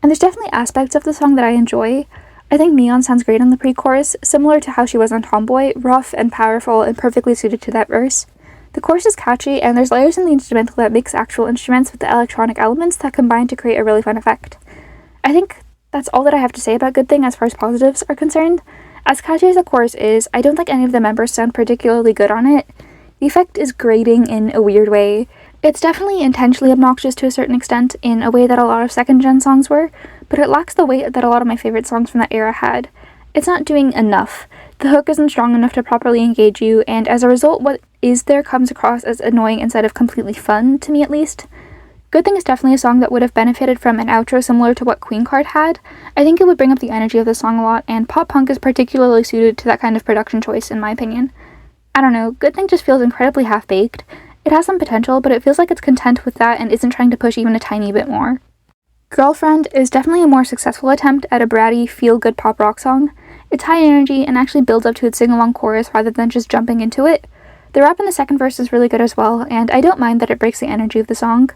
and there's definitely aspects of the song that I enjoy. I think Neon sounds great on the pre-chorus, similar to how she was on Tomboy, rough and powerful and perfectly suited to that verse. The chorus is catchy, and there's layers in the instrumental that mix actual instruments with the electronic elements that combine to create a really fun effect. I think that's all that I have to say about Good Thing as far as positives are concerned. As catchy as the chorus is, I don't think any of the members sound particularly good on it. The effect is grating in a weird way. It's definitely intentionally obnoxious to a certain extent, in a way that a lot of second-gen songs were, but it lacks the weight that a lot of my favorite songs from that era had. It's not doing enough. The hook isn't strong enough to properly engage you, and as a result, what is there comes across as annoying instead of completely fun, to me at least. Good Thing is definitely a song that would have benefited from an outro similar to what Queen Card had. I think it would bring up the energy of the song a lot, and pop punk is particularly suited to that kind of production choice, in my opinion. I don't know, Good Thing just feels incredibly half-baked. It has some potential, but it feels like it's content with that and isn't trying to push even a tiny bit more. Girlfriend is definitely a more successful attempt at a bratty, feel-good pop rock song. It's high energy and actually builds up to its sing-along chorus rather than just jumping into it. The rap in the second verse is really good as well, and I don't mind that it breaks the energy of the song.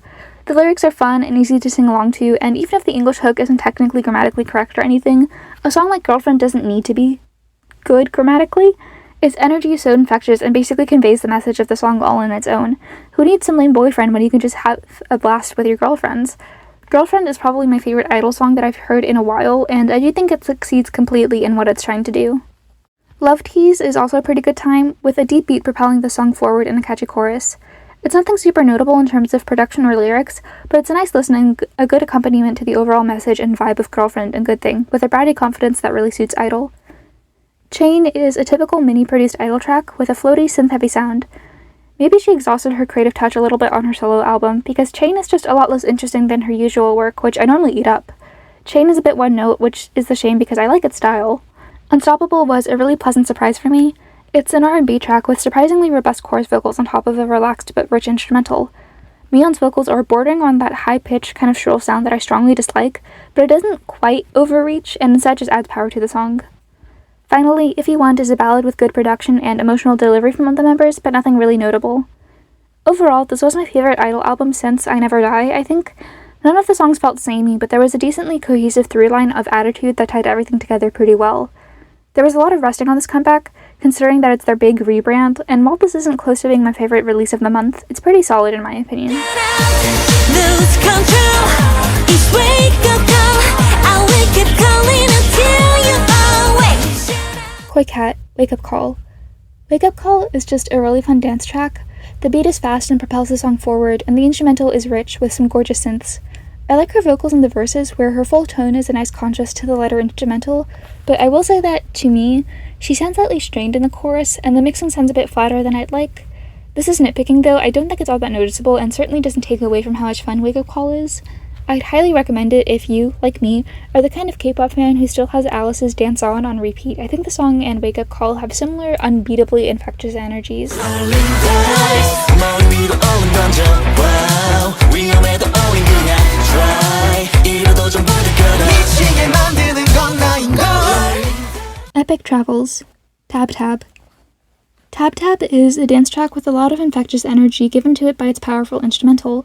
The lyrics are fun and easy to sing along to, and even if the English hook isn't technically grammatically correct or anything, a song like Girlfriend doesn't need to be good grammatically. Its energy is so infectious and basically conveys the message of the song all on its own. Who needs some lame boyfriend when you can just have a blast with your girlfriends? Girlfriend is probably my favorite i-dle song that I've heard in a while, and I do think it succeeds completely in what it's trying to do. Love Tease is also a pretty good time, with a deep beat propelling the song forward in a catchy chorus. It's nothing super notable in terms of production or lyrics, but it's a nice listening, a good accompaniment to the overall message and vibe of Girlfriend and Good Thing, with a bratty confidence that really suits i-dle. Chain is a typical mini-produced i-dle track with a floaty, synth-heavy sound. Maybe she exhausted her creative touch a little bit on her solo album, because Chain is just a lot less interesting than her usual work, which I normally eat up. Chain is a bit one-note, which is a shame because I like its style. Unstoppable was a really pleasant surprise for me. It's an R&B track with surprisingly robust chorus vocals on top of a relaxed but rich instrumental. Mion's vocals are bordering on that high-pitched kind of shrill sound that I strongly dislike, but it doesn't quite overreach and instead just adds power to the song. Finally, If You Want is a ballad with good production and emotional delivery from all the members, but nothing really notable. Overall, this was my favorite i-dle album since I Never Die, I think. None of the songs felt samey, but there was a decently cohesive through-line of attitude that tied everything together pretty well. There was a lot of resting on this comeback, considering that it's their big rebrand, and while this isn't close to being my favorite release of the month, it's pretty solid in my opinion. Lose control. Each wake up call, I wake up calling until you awake. Koi Cat, Wake Up Call. Wake Up Call is just a really fun dance track. The beat is fast and propels the song forward, and the instrumental is rich with some gorgeous synths. I like her vocals in the verses, where her full tone is a nice contrast to the lighter instrumental, but I will say that, to me, she sounds slightly strained in the chorus, and the mixing sounds a bit flatter than I'd like. This is nitpicking though, I don't think it's all that noticeable, and certainly doesn't take away from how much fun Wake Up Call is. I'd highly recommend it if you, like me, are the kind of K-pop fan who still has Alice's Dance On repeat. I think the song and Wake Up Call have similar, unbeatably infectious energies. Epic Travels. Tab Tab. Tab Tab is a dance track with a lot of infectious energy given to it by its powerful instrumental.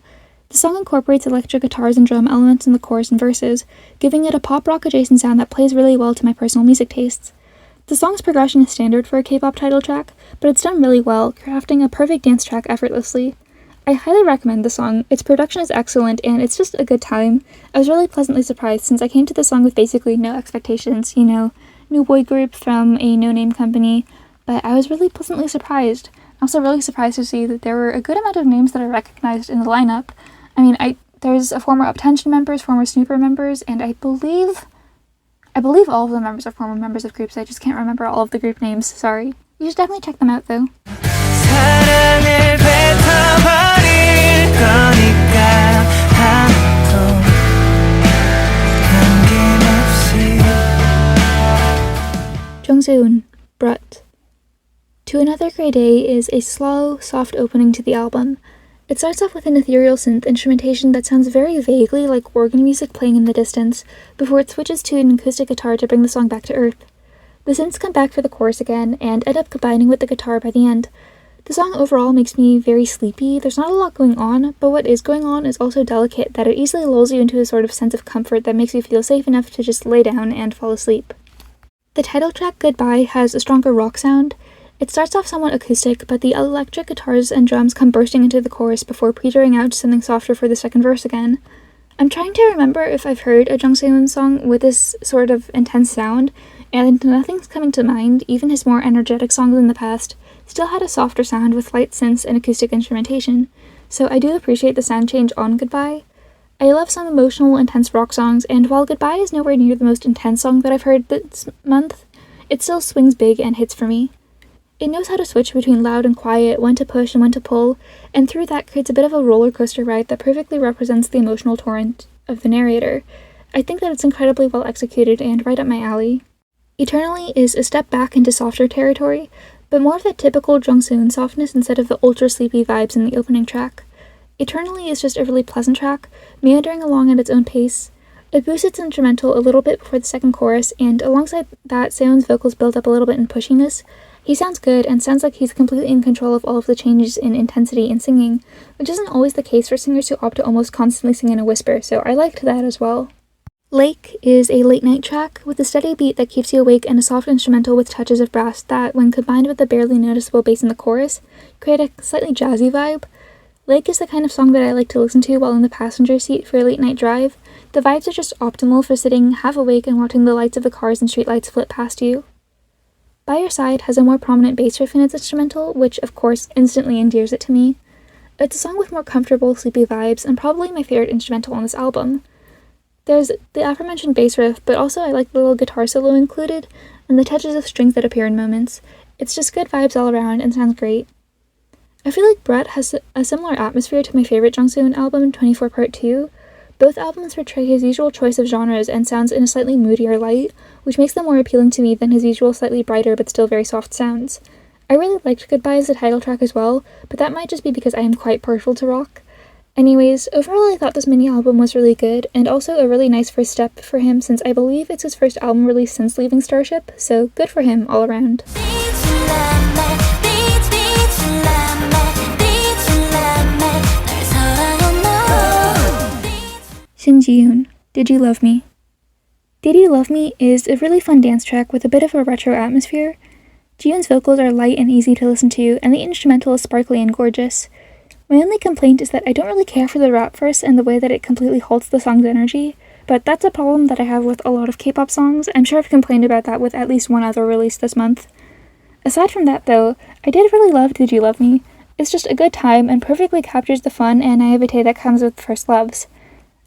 The song incorporates electric guitars and drum elements in the chorus and verses, giving it a pop rock adjacent sound that plays really well to my personal music tastes. The song's progression is standard for a K-pop title track, but it's done really well, crafting a perfect dance track effortlessly. I highly recommend the song. Its production is excellent and it's just a good time. I was really pleasantly surprised since I came to the song with basically no expectations, new boy group from a no-name company, but I was really pleasantly surprised. I'm also really surprised to see that there were a good amount of names that I recognized in the lineup. There's a former Uptension members, former Snooper members, and I believe all of the members are former members of groups. I just can't remember all of the group names, sorry. You should definitely check them out though. 사랑을 뱉어버릴 거니까 한번 남김없이. Jungseun, Brut. To Another Grey Day is a slow, soft opening to the album. It starts off with an ethereal synth instrumentation that sounds very vaguely like organ music playing in the distance, before it switches to an acoustic guitar to bring the song back to earth. The synths come back for the chorus again, and end up combining with the guitar by the end. The song overall makes me very sleepy. There's not a lot going on, but what is going on is also delicate that it easily lulls you into a sort of sense of comfort that makes you feel safe enough to just lay down and fall asleep. The title track, Goodbye, has a stronger rock sound. It starts off somewhat acoustic, but the electric guitars and drums come bursting into the chorus before petering out to something softer for the second verse again. I'm trying to remember if I've heard a Jungseun song with this sort of intense sound, and nothing's coming to mind. Even his more energetic songs in the past still had a softer sound with light synths and acoustic instrumentation, so I do appreciate the sound change on Goodbye. I love some emotional, intense rock songs, and while Goodbye is nowhere near the most intense song that I've heard this month, it still swings big and hits for me. It knows how to switch between loud and quiet, when to push and when to pull, and through that creates a bit of a roller coaster ride that perfectly represents the emotional torrent of the narrator. I think that it's incredibly well executed and right up my alley. Eternally is a step back into softer territory, but more of that typical Jungseun softness instead of the ultra-sleepy vibes in the opening track. Eternally is just a really pleasant track, meandering along at its own pace. It boosts its instrumental a little bit before the second chorus, and alongside that, Seon's vocals build up a little bit in pushiness. He sounds good and sounds like he's completely in control of all of the changes in intensity in singing, which isn't always the case for singers who opt to almost constantly sing in a whisper, so I liked that as well. Lake is a late-night track with a steady beat that keeps you awake and a soft instrumental with touches of brass that, when combined with the barely noticeable bass in the chorus, create a slightly jazzy vibe. Lake is the kind of song that I like to listen to while in the passenger seat for a late-night drive. The vibes are just optimal for sitting half awake and watching the lights of the cars and streetlights flit past you. By Your Side has a more prominent bass riff in its instrumental, which, of course, instantly endears it to me. It's a song with more comfortable, sleepy vibes, and probably my favorite instrumental on this album. There's the aforementioned bass riff, but also I like the little guitar solo included, and the touches of strings that appear in moments. It's just good vibes all around and sounds great. I feel like Brett has a similar atmosphere to my favorite Jungseun album, 24 Part 2. Both albums portray his usual choice of genres and sounds in a slightly moodier light, which makes them more appealing to me than his usual slightly brighter but still very soft sounds. I really liked Goodbye as the title track as well, but that might just be because I am quite partial to rock. Anyways, overall I thought this mini-album was really good, and also a really nice first step for him since I believe it's his first album release since leaving Starship, so good for him all around. Shin Ji-yoon, Did You Love Me? Did You Love Me is a really fun dance track with a bit of a retro atmosphere. Ji-yoon's vocals are light and easy to listen to, and the instrumental is sparkly and gorgeous. My only complaint is that I don't really care for the rap verse and the way that it completely halts the song's energy, but that's a problem that I have with a lot of K-pop songs. I'm sure I've complained about that with at least one other release this month. Aside from that though, I did really love Did You Love Me? It's just a good time and perfectly captures the fun and naivete that comes with first loves.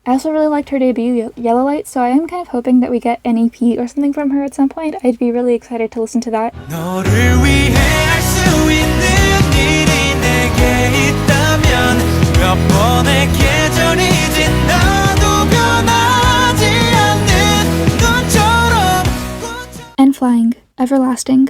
I also really liked her debut, Yellow Light, so I am kind of hoping that we get an EP or something from her at some point. I'd be really excited to listen to that. 너를 위해 할 수 있는 일이 내게 있다면 몇 번의 계절이 지나도 변하지 않는 눈처럼 n.flying, Everlasting.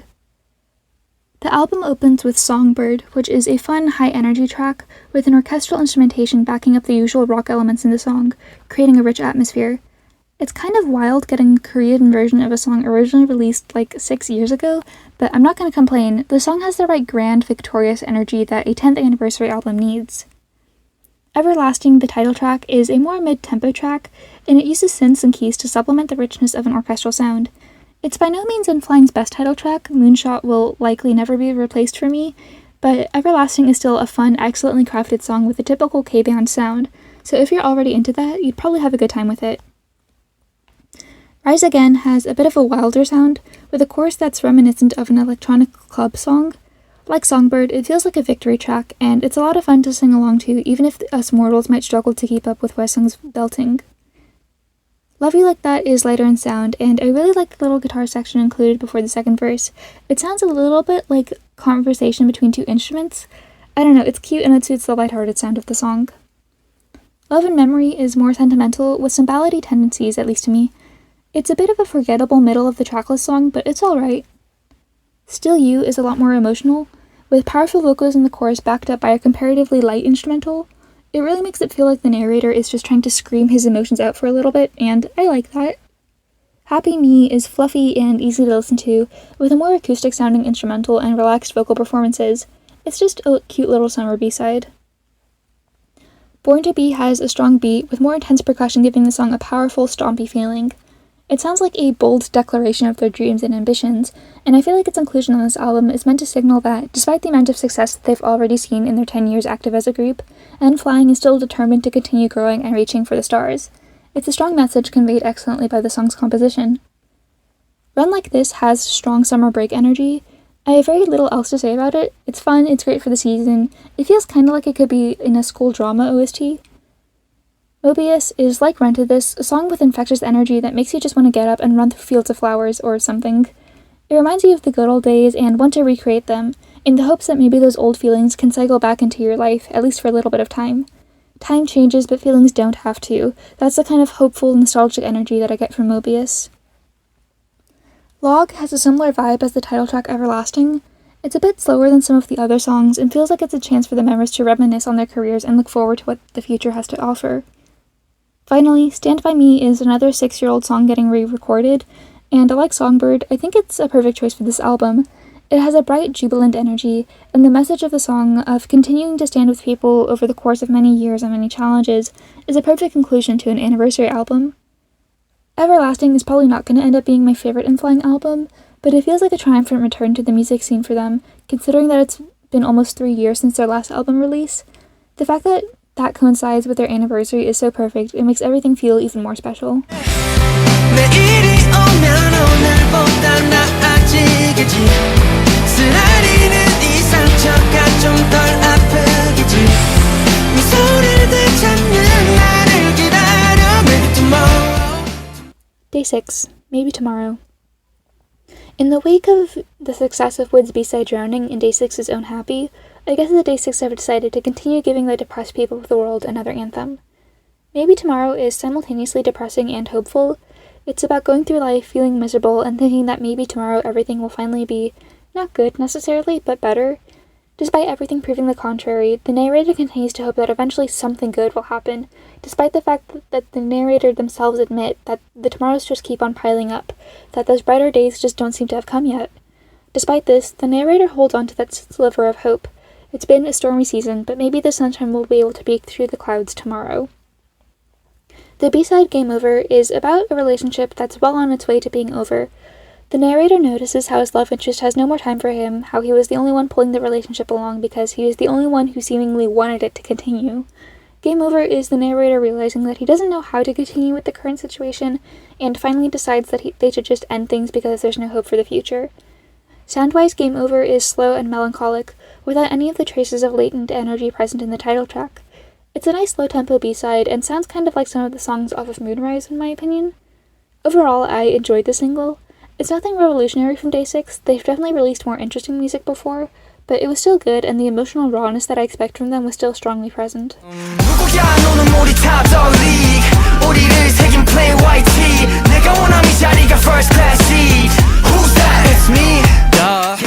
The album opens with Songbird, which is a fun, high-energy track with an orchestral instrumentation backing up the usual rock elements in the song, creating a rich atmosphere. It's kind of wild getting a Korean version of a song originally released like 6 years ago, but I'm not going to complain. The song has the right grand, victorious energy that a 10th anniversary album needs. Everlasting, the title track, is a more mid-tempo track, and it uses synths and keys to supplement the richness of an orchestral sound. It's by no means n.flying's best title track. Moonshot will likely never be replaced for me, but Everlasting is still a fun, excellently crafted song with a typical K-band sound, so if you're already into that, you'd probably have a good time with it. Rise Again has a bit of a wilder sound, with a chorus that's reminiscent of an electronic club song. Like Songbird, it feels like a victory track, and it's a lot of fun to sing along to, even if us mortals might struggle to keep up with Wesung's belting. Love You Like That is lighter in sound, and I really like the little guitar section included before the second verse. It sounds a little bit like conversation between two instruments. I don't know, it's cute and it suits the lighthearted sound of the song. Love and Memory is more sentimental, with some ballady tendencies, at least to me. It's a bit of a forgettable middle of the tracklist song, but it's alright. Still You is a lot more emotional, with powerful vocals in the chorus backed up by a comparatively light instrumental. It really makes it feel like the narrator is just trying to scream his emotions out for a little bit, and I like that. Happy Me is fluffy and easy to listen to, with a more acoustic-sounding instrumental and relaxed vocal performances. It's just a cute little summer B-side. Born to Be has a strong beat, with more intense percussion giving the song a powerful, stompy feeling. It sounds like a bold declaration of their dreams and ambitions, and I feel like its inclusion on this album is meant to signal that, despite the amount of success that they've already seen in their 10 years active as a group, n.flying is still determined to continue growing and reaching for the stars. It's a strong message conveyed excellently by the song's composition. Run Like This has strong summer break energy. I have very little else to say about it. It's fun, it's great for the season, it feels kinda like it could be in a school drama OST. Mobius is like Rented This, a song with infectious energy that makes you just want to get up and run through fields of flowers or something. It reminds you of the good old days and want to recreate them, in the hopes that maybe those old feelings can cycle back into your life, at least for a little bit of time. Time changes, but feelings don't have to. That's the kind of hopeful, nostalgic energy that I get from Mobius. Log has a similar vibe as the title track Everlasting. It's a bit slower than some of the other songs, and feels like it's a chance for the members to reminisce on their careers and look forward to what the future has to offer. Finally, Stand By Me is another 6-year-old song getting re-recorded, and like Songbird, I think it's a perfect choice for this album. It has a bright, jubilant energy, and the message of the song of continuing to stand with people over the course of many years and many challenges is a perfect conclusion to an anniversary album. Everlasting is probably not going to end up being my favorite n.flying album, but it feels like a triumphant return to the music scene for them, considering that it's been almost 3 years since their last album release. The fact that coincides with their anniversary is so perfect, it makes everything feel even more special. 내일이 오면 오늘보다 나아지겠지 쓰라리는 이 상처가 좀 덜 아프겠지 미소를 되찾는 나를 기다려 Maybe tomorrow. Day 6, Maybe Tomorrow. In the wake of the success of Wood's B-side Drowning and Day 6's Own Happy, I guess the Day 6 have decided to continue giving the depressed people of the world another anthem. Maybe Tomorrow is simultaneously depressing and hopeful. It's about going through life feeling miserable and thinking that maybe tomorrow everything will finally be, not good necessarily, but better. Despite everything proving the contrary, the narrator continues to hope that eventually something good will happen, despite the fact that the narrator themselves admit that the tomorrows just keep on piling up, that those brighter days just don't seem to have come yet. Despite this, the narrator holds on to that sliver of hope. It's been a stormy season, but maybe the sunshine will be able to break through the clouds tomorrow. The B-side Game Over is about a relationship that's well on its way to being over. The narrator notices how his love interest has no more time for him, how he was the only one pulling the relationship along because he was the only one who seemingly wanted it to continue. Game Over is the narrator realizing that he doesn't know how to continue with the current situation, and finally decides that they should just end things because there's no hope for the future. Soundwise, Game Over is slow and melancholic, without any of the traces of latent energy present in the title track. It's a nice low-tempo B-side, and sounds kind of like some of the songs off of Moonrise, in my opinion. Overall, I enjoyed the single. It's nothing revolutionary from Day 6, they've definitely released more interesting music before, but it was still good, and the emotional rawness that I expect from them was still strongly present. 누구야 너는 우리 top dog league 우리를 새긴 plain white tee 내가 원하는 자리가 first class seat Who's that? It's me Duh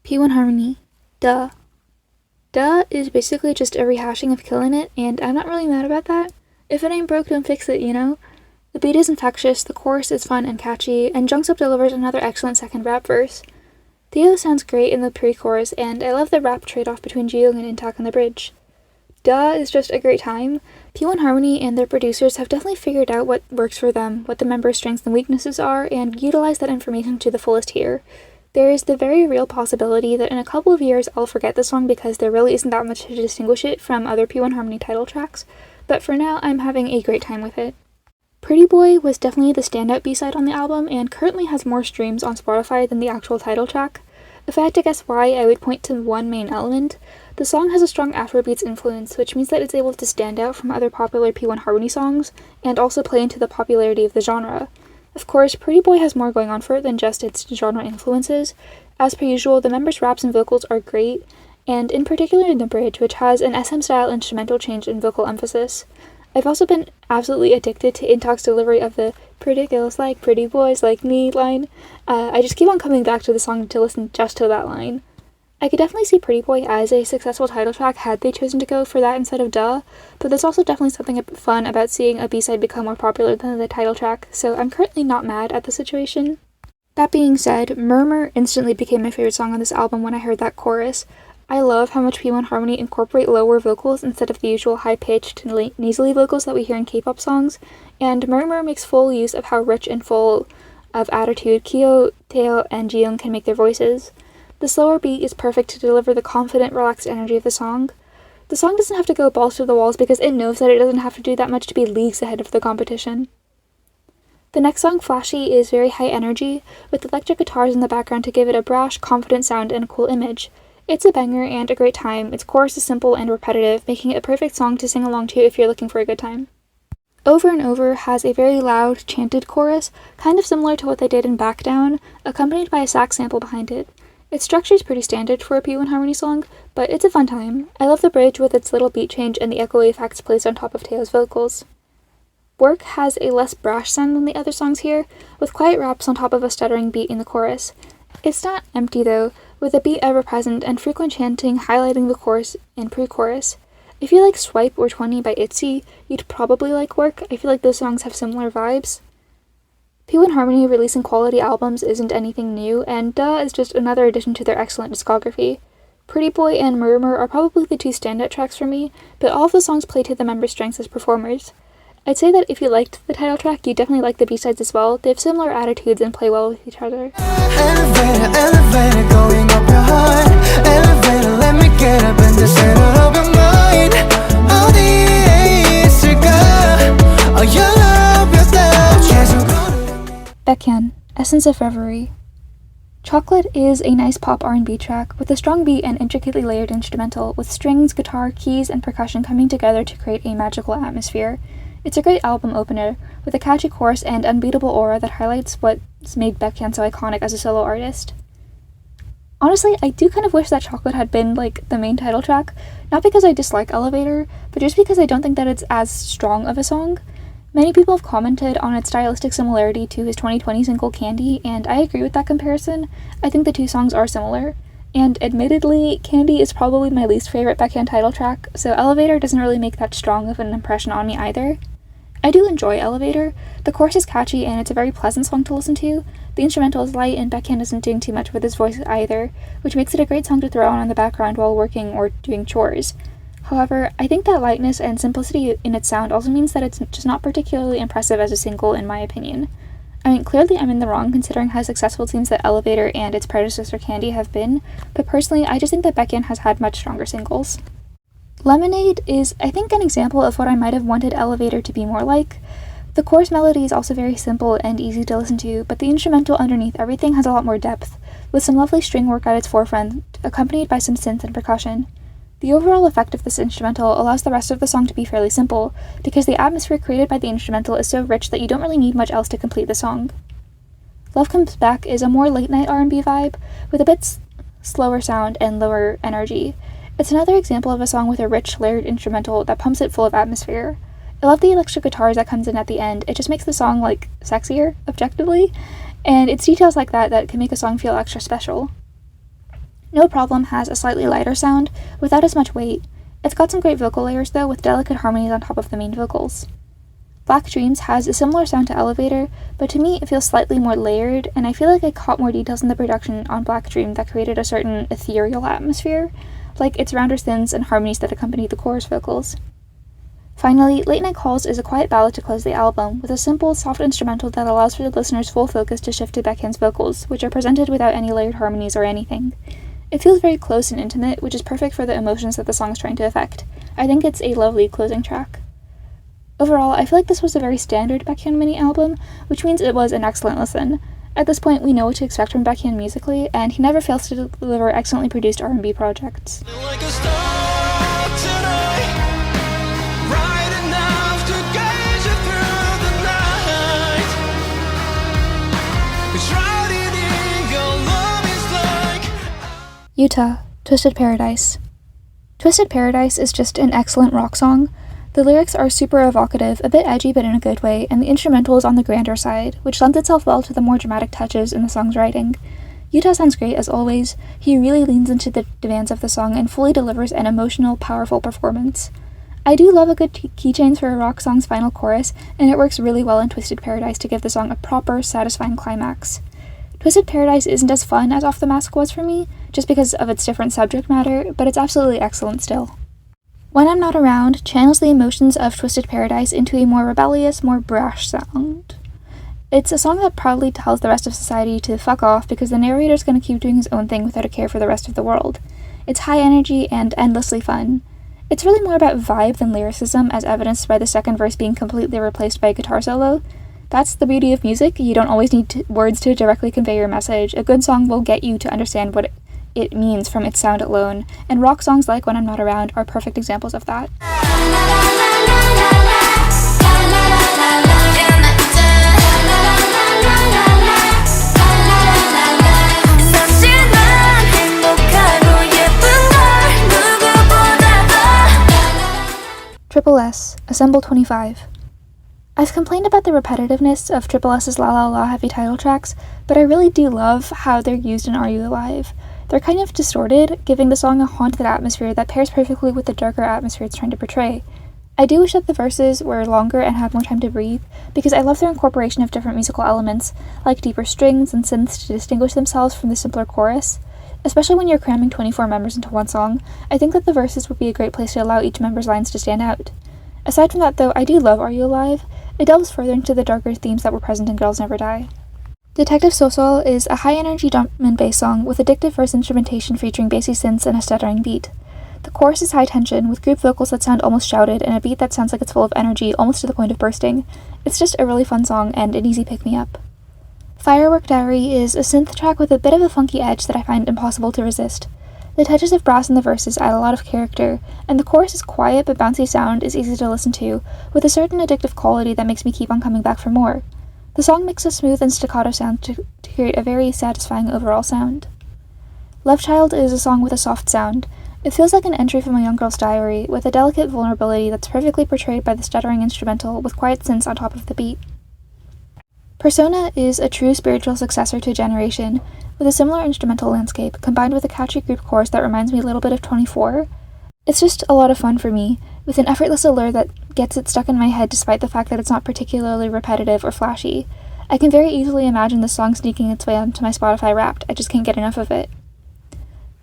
P1 Harmony, Duh. Duh is basically just a rehashing of Killin' It, and I'm not really mad about that. If it ain't broke, don't fix it, you know? The beat is infectious, the chorus is fun and catchy, and Jungsup delivers another excellent second rap verse. Theo sounds great in the pre-chorus, and I love the rap trade-off between Jiyong and Intak on the bridge. Duh is just a great time. P1 Harmony and their producers have definitely figured out what works for them, what the members' strengths and weaknesses are, and utilize that information to the fullest here. There is the very real possibility that in a couple of years I'll forget the song because there really isn't that much to distinguish it from other P1 Harmony title tracks, but for now I'm having a great time with it. Pretty Boy was definitely the standout B-side on the album and currently has more streams on Spotify than the actual title track. If I had to guess why, I would point to one main element. The song has a strong Afrobeats influence, which means that it's able to stand out from other popular P1 Harmony songs, and also play into the popularity of the genre. Of course, Pretty Boy has more going on for it than just its genre influences. As per usual, the members' raps and vocals are great, and in particular in the bridge, which has an SM-style instrumental change and vocal emphasis. I've also been absolutely addicted to Intalk's delivery of the "pretty girls like pretty boys like me" line. I just keep on coming back to the song to listen just to that line. I could definitely see Pretty Boy as a successful title track had they chosen to go for that instead of Duh, but there's also definitely something fun about seeing a B-side become more popular than the title track, so I'm currently not mad at the situation. That being said, Murmur instantly became my favorite song on this album when I heard that chorus. I love how much P1 Harmony incorporate lower vocals instead of the usual high-pitched, nasally vocals that we hear in K-pop songs, and Murmur makes full use of how rich and full of attitude Kyo, Taeho, and Jiyoung can make their voices. The slower beat is perfect to deliver the confident, relaxed energy of the song. The song doesn't have to go balls to the walls because it knows that it doesn't have to do that much to be leagues ahead of the competition. The next song, Flashy, is very high energy, with electric guitars in the background to give it a brash, confident sound and a cool image. It's a banger and a great time. Its chorus is simple and repetitive, making it a perfect song to sing along to if you're looking for a good time. Over and Over has a very loud, chanted chorus, kind of similar to what they did in Back Down, accompanied by a sax sample behind it. Its structure is pretty standard for a P1 Harmony song, but it's a fun time. I love the bridge with its little beat change and the echoey effects placed on top of Taeho's vocals. Work has a less brash sound than the other songs here, with quiet raps on top of a stuttering beat in the chorus. It's not empty though, with a beat ever present and frequent chanting highlighting the chorus and pre-chorus. If you like Swipe or 20 by ITZY, you'd probably like Work. I feel like those songs have similar vibes. P1 Harmony releasing quality albums isn't anything new, and Duh is just another addition to their excellent discography. Pretty Boy and Murmur are probably the two standout tracks for me, but all of the songs play to the members' strengths as performers. I'd say that if you liked the title track, you definitely like the B-sides as well. They have similar attitudes and play well with each other. Elevator, elevator, going up your heart. Elevator, let me get up in the center of your mind. 어디에 있을까? your love, your love, 계속 Baekhyun, Essence of Reverie. Chocolate is a nice pop R&B track with a strong beat and intricately layered instrumental, with strings, guitar, keys, and percussion coming together to create a magical atmosphere. It's a great album opener, with a catchy chorus and unbeatable aura that highlights what's made Baekhyun so iconic as a solo artist. Honestly, I do kind of wish that Chocolate had been, the main title track, not because I dislike Elevator, but just because I don't think that it's as strong of a song. Many people have commented on its stylistic similarity to his 2020 single Candy, and I agree with that comparison. I think the two songs are similar. And admittedly, Candy is probably my least favorite Baekhyun title track, so Elevator doesn't really make that strong of an impression on me either. I do enjoy Elevator. The chorus is catchy and it's a very pleasant song to listen to. The instrumental is light and Baekhyun isn't doing too much with his voice either, which makes it a great song to throw on in the background while working or doing chores. However, I think that lightness and simplicity in its sound also means that it's just not particularly impressive as a single in my opinion. I mean, clearly I'm in the wrong considering how successful it seems that Elevator and its predecessor Candy have been, but personally I just think that Baekhyun has had much stronger singles. Lemonade is, I think, an example of what I might have wanted Elevator to be more like. The chorus melody is also very simple and easy to listen to, but the instrumental underneath everything has a lot more depth, with some lovely string work at its forefront, accompanied by some synth and percussion. The overall effect of this instrumental allows the rest of the song to be fairly simple, because the atmosphere created by the instrumental is so rich that you don't really need much else to complete the song. Love Comes Back is a more late-night R&B vibe, with a bit slower sound and lower energy. It's another example of a song with a rich, layered instrumental that pumps it full of atmosphere. I love the electric guitars that comes in at the end. It just makes the song, sexier, objectively, and it's details like that can make a song feel extra special. No Problem has a slightly lighter sound, without as much weight. It's got some great vocal layers, though, with delicate harmonies on top of the main vocals. Black Dreams has a similar sound to Elevator, but to me it feels slightly more layered, and I feel like I caught more details in the production on Black Dream that created a certain ethereal atmosphere, like its rounder synths and harmonies that accompany the chorus vocals. Finally, Late Night Calls is a quiet ballad to close the album, with a simple, soft instrumental that allows for the listener's full focus to shift to Baekhyun's vocals, which are presented without any layered harmonies or anything. It feels very close and intimate, which is perfect for the emotions that the song is trying to affect. I think it's a lovely closing track. Overall, I feel like this was a very standard Baekhyun mini album, which means it was an excellent listen. At this point, we know what to expect from Baekhyun musically, and he never fails to deliver excellently produced R&B projects. Like a star tonight, bright enough to guide you through the night. Shrouded in your love is like Utah, Twisted Paradise. Twisted Paradise is just an excellent rock song. The lyrics are super evocative, a bit edgy but in a good way, and the instrumental is on the grander side, which lends itself well to the more dramatic touches in the song's writing. Utah sounds great as always. He really leans into the demands of the song and fully delivers an emotional, powerful performance. I do love a good keychains for a rock song's final chorus, and it works really well in Twisted Paradise to give the song a proper, satisfying climax. Twisted Paradise isn't as fun as Off the Mask was for me, just because of its different subject matter, but it's absolutely excellent still. When I'm Not Around channels the emotions of Twisted Paradise into a more rebellious, more brash sound. It's a song that proudly tells the rest of society to fuck off because the narrator's gonna keep doing his own thing without a care for the rest of the world. It's high energy and endlessly fun. It's really more about vibe than lyricism, as evidenced by the second verse being completely replaced by a guitar solo. That's the beauty of music. You don't always need words to directly convey your message. A good song will get you to understand what it means from its sound alone, and rock songs like When I'm Not Around are perfect examples of that. Triple S, Assemble 25. I've complained about the repetitiveness of Triple S's La La La heavy title tracks, but I really do love how they're used in Are You Alive? They're kind of distorted, giving the song a haunted atmosphere that pairs perfectly with the darker atmosphere it's trying to portray. I do wish that the verses were longer and had more time to breathe, because I love their incorporation of different musical elements, like deeper strings and synths to distinguish themselves from the simpler chorus. Especially when you're cramming 24 members into one song, I think that the verses would be a great place to allow each member's lines to stand out. Aside from that though, I do love Are You Alive? It delves further into the darker themes that were present in Girls Never Die. Detective Sosol is a high-energy drum and bass song with addictive verse instrumentation featuring bassy synths and a stuttering beat. The chorus is high tension, with group vocals that sound almost shouted and a beat that sounds like it's full of energy, almost to the point of bursting. It's just a really fun song and an easy pick-me-up. Firework Diary is a synth track with a bit of a funky edge that I find impossible to resist. The touches of brass in the verses add a lot of character, and the chorus is quiet but bouncy sound is easy to listen to, with a certain addictive quality that makes me keep on coming back for more. The song mixes smooth and staccato sound to create a very satisfying overall sound. Love Child is a song with a soft sound. It feels like an entry from a young girl's diary, with a delicate vulnerability that's perfectly portrayed by the stuttering instrumental with quiet synths on top of the beat. Persona is a true spiritual successor to Generation, with a similar instrumental landscape, combined with a catchy group chorus that reminds me a little bit of 24. It's just a lot of fun for me, with an effortless allure that gets it stuck in my head despite the fact that it's not particularly repetitive or flashy. I can very easily imagine this song sneaking its way onto my Spotify Wrapped, I just can't get enough of it.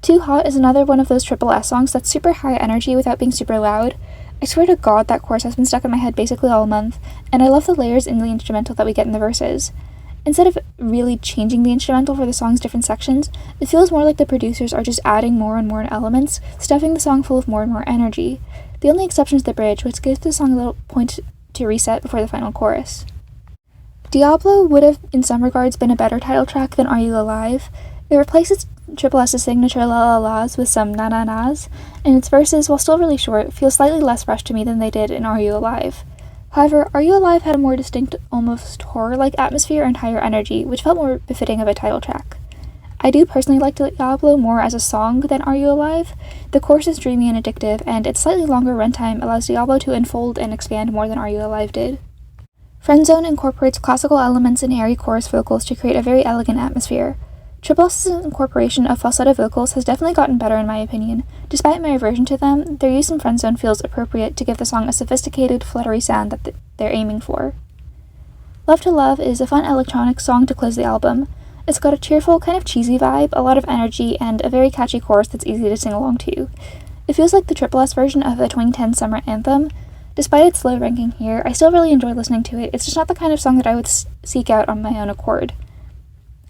Too Hot is another one of those Triple S songs that's super high energy without being super loud. I swear to God that chorus has been stuck in my head basically all month, and I love the layers in the instrumental that we get in the verses. Instead of really changing the instrumental for the song's different sections, it feels more like the producers are just adding more and more elements, stuffing the song full of more and more energy. The only exception is the bridge, which gives the song a little point to reset before the final chorus. Diablo would have, in some regards, been a better title track than Are You Alive? It replaces Triple S's signature la la la's with some na na na's, and its verses, while still really short, feel slightly less rushed to me than they did in Are You Alive? However, Are You Alive had a more distinct, almost horror-like atmosphere and higher energy, which felt more befitting of a title track. I do personally like Diablo more as a song than Are You Alive? The chorus is dreamy and addictive, and its slightly longer runtime allows Diablo to unfold and expand more than Are You Alive did. Friendzone incorporates classical elements and airy chorus vocals to create a very elegant atmosphere. Triple S's incorporation of falsetto vocals has definitely gotten better in my opinion. Despite my aversion to them, their use in Friendzone feels appropriate to give the song a sophisticated, fluttery sound that they're aiming for. Love to Love is a fun electronic song to close the album. It's got a cheerful, kind of cheesy vibe, a lot of energy, and a very catchy chorus that's easy to sing along to. It feels like the Triple S version of the 2010 summer anthem. Despite its low ranking here, I still really enjoy listening to it. It's just not the kind of song that I would seek out on my own accord.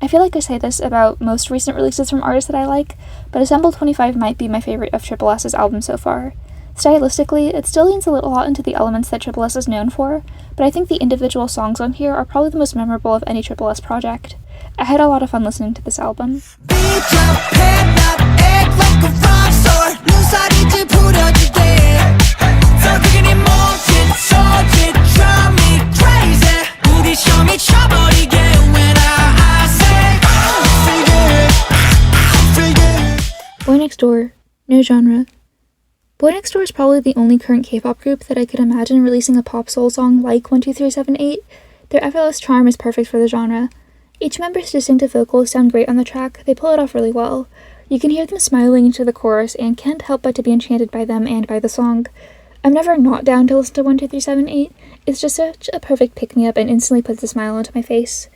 I feel like I say this about most recent releases from artists that I like, but Assemble 25 might be my favorite of Triple S's album so far. Stylistically, it still leans a lot into the elements that Triple S is known for, but I think the individual songs on here are probably the most memorable of any Triple S project. I had a lot of fun listening to this album. Boy Next Door, no genre. Boy Next Door is probably the only current K-pop group that I could imagine releasing a pop soul song like 12378. Their effortless charm is perfect for the genre. Each member's distinctive vocals sound great on the track, they pull it off really well. You can hear them smiling into the chorus and can't help but to be enchanted by them and by the song. I'm never not down to listen to 12378, it's just such a perfect pick-me-up and instantly puts a smile onto my face.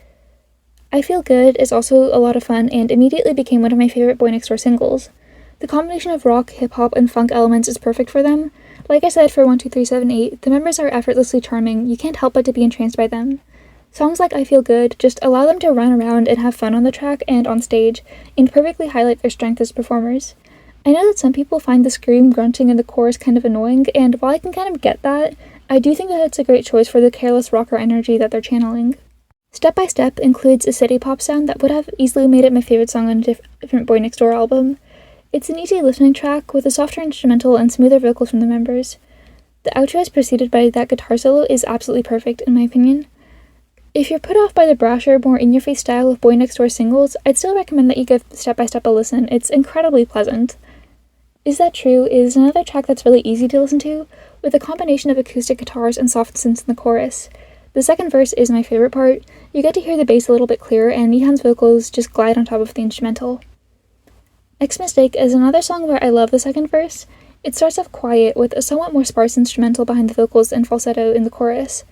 I Feel Good is also a lot of fun and immediately became one of my favorite Boy Next Door singles. The combination of rock, hip-hop, and funk elements is perfect for them. Like I said for 12378, the members are effortlessly charming, you can't help but to be entranced by them. Songs like I Feel Good just allow them to run around and have fun on the track and on stage, and perfectly highlight their strength as performers. I know that some people find the scream grunting in the chorus kind of annoying, and while I can kind of get that, I do think that it's a great choice for the careless rocker energy that they're channeling. Step by Step includes a city pop sound that would have easily made it my favorite song on a different Boy Next Door album. It's an easy listening track with a softer instrumental and smoother vocals from the members. The outro as preceded by that guitar solo is absolutely perfect in my opinion. If you're put off by the brasher, more in-your-face style of Boy Next Door singles, I'd still recommend that you give Step by Step a listen. It's incredibly pleasant. Is That True is another track that's really easy to listen to, with a combination of acoustic guitars and soft synths in the chorus. The second verse is my favorite part. You get to hear the bass a little bit clearer, and Nihan's vocals just glide on top of the instrumental. X Mistake is another song where I love the second verse. It starts off quiet, with a somewhat more sparse instrumental behind the vocals and falsetto in the chorus.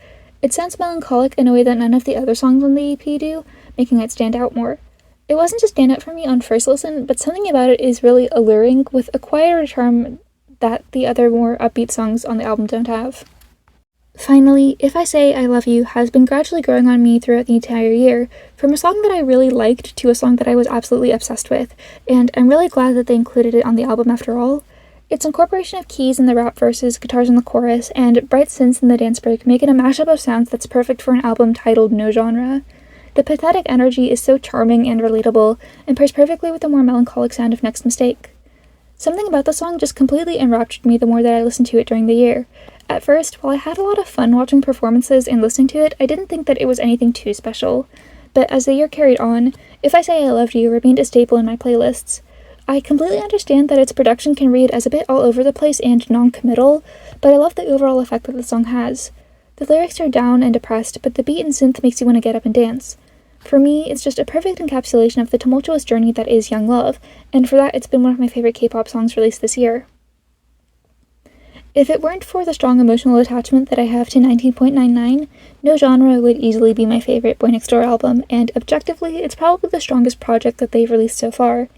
It sounds melancholic in a way that none of the other songs on the EP do, making it stand out more. It wasn't a standout for me on first listen, but something about it is really alluring, with a quieter charm that the other more upbeat songs on the album don't have. Finally, If I Say I Love You has been gradually growing on me throughout the entire year, from a song that I really liked to a song that I was absolutely obsessed with, and I'm really glad that they included it on the album after all. Its incorporation of keys in the rap verses, guitars in the chorus, and bright synths in the dance break make it a mashup of sounds that's perfect for an album titled No Genre. The pathetic energy is so charming and relatable, and pairs perfectly with the more melancholic sound of Next Mistake. Something about the song just completely enraptured me the more that I listened to it during the year. At first, while I had a lot of fun watching performances and listening to it, I didn't think that it was anything too special. But as the year carried on, If I Say I Loved You remained a staple in my playlists. I completely understand that its production can read as a bit all over the place and non-committal, but I love the overall effect that the song has. The lyrics are down and depressed, but the beat and synth makes you want to get up and dance. For me, it's just a perfect encapsulation of the tumultuous journey that is young love, and for that it's been one of my favorite K-pop songs released this year. If it weren't for the strong emotional attachment that I have to 19.99, No Genre would easily be my favorite Boy Next Door album, and objectively, it's probably the strongest project that they've released so far.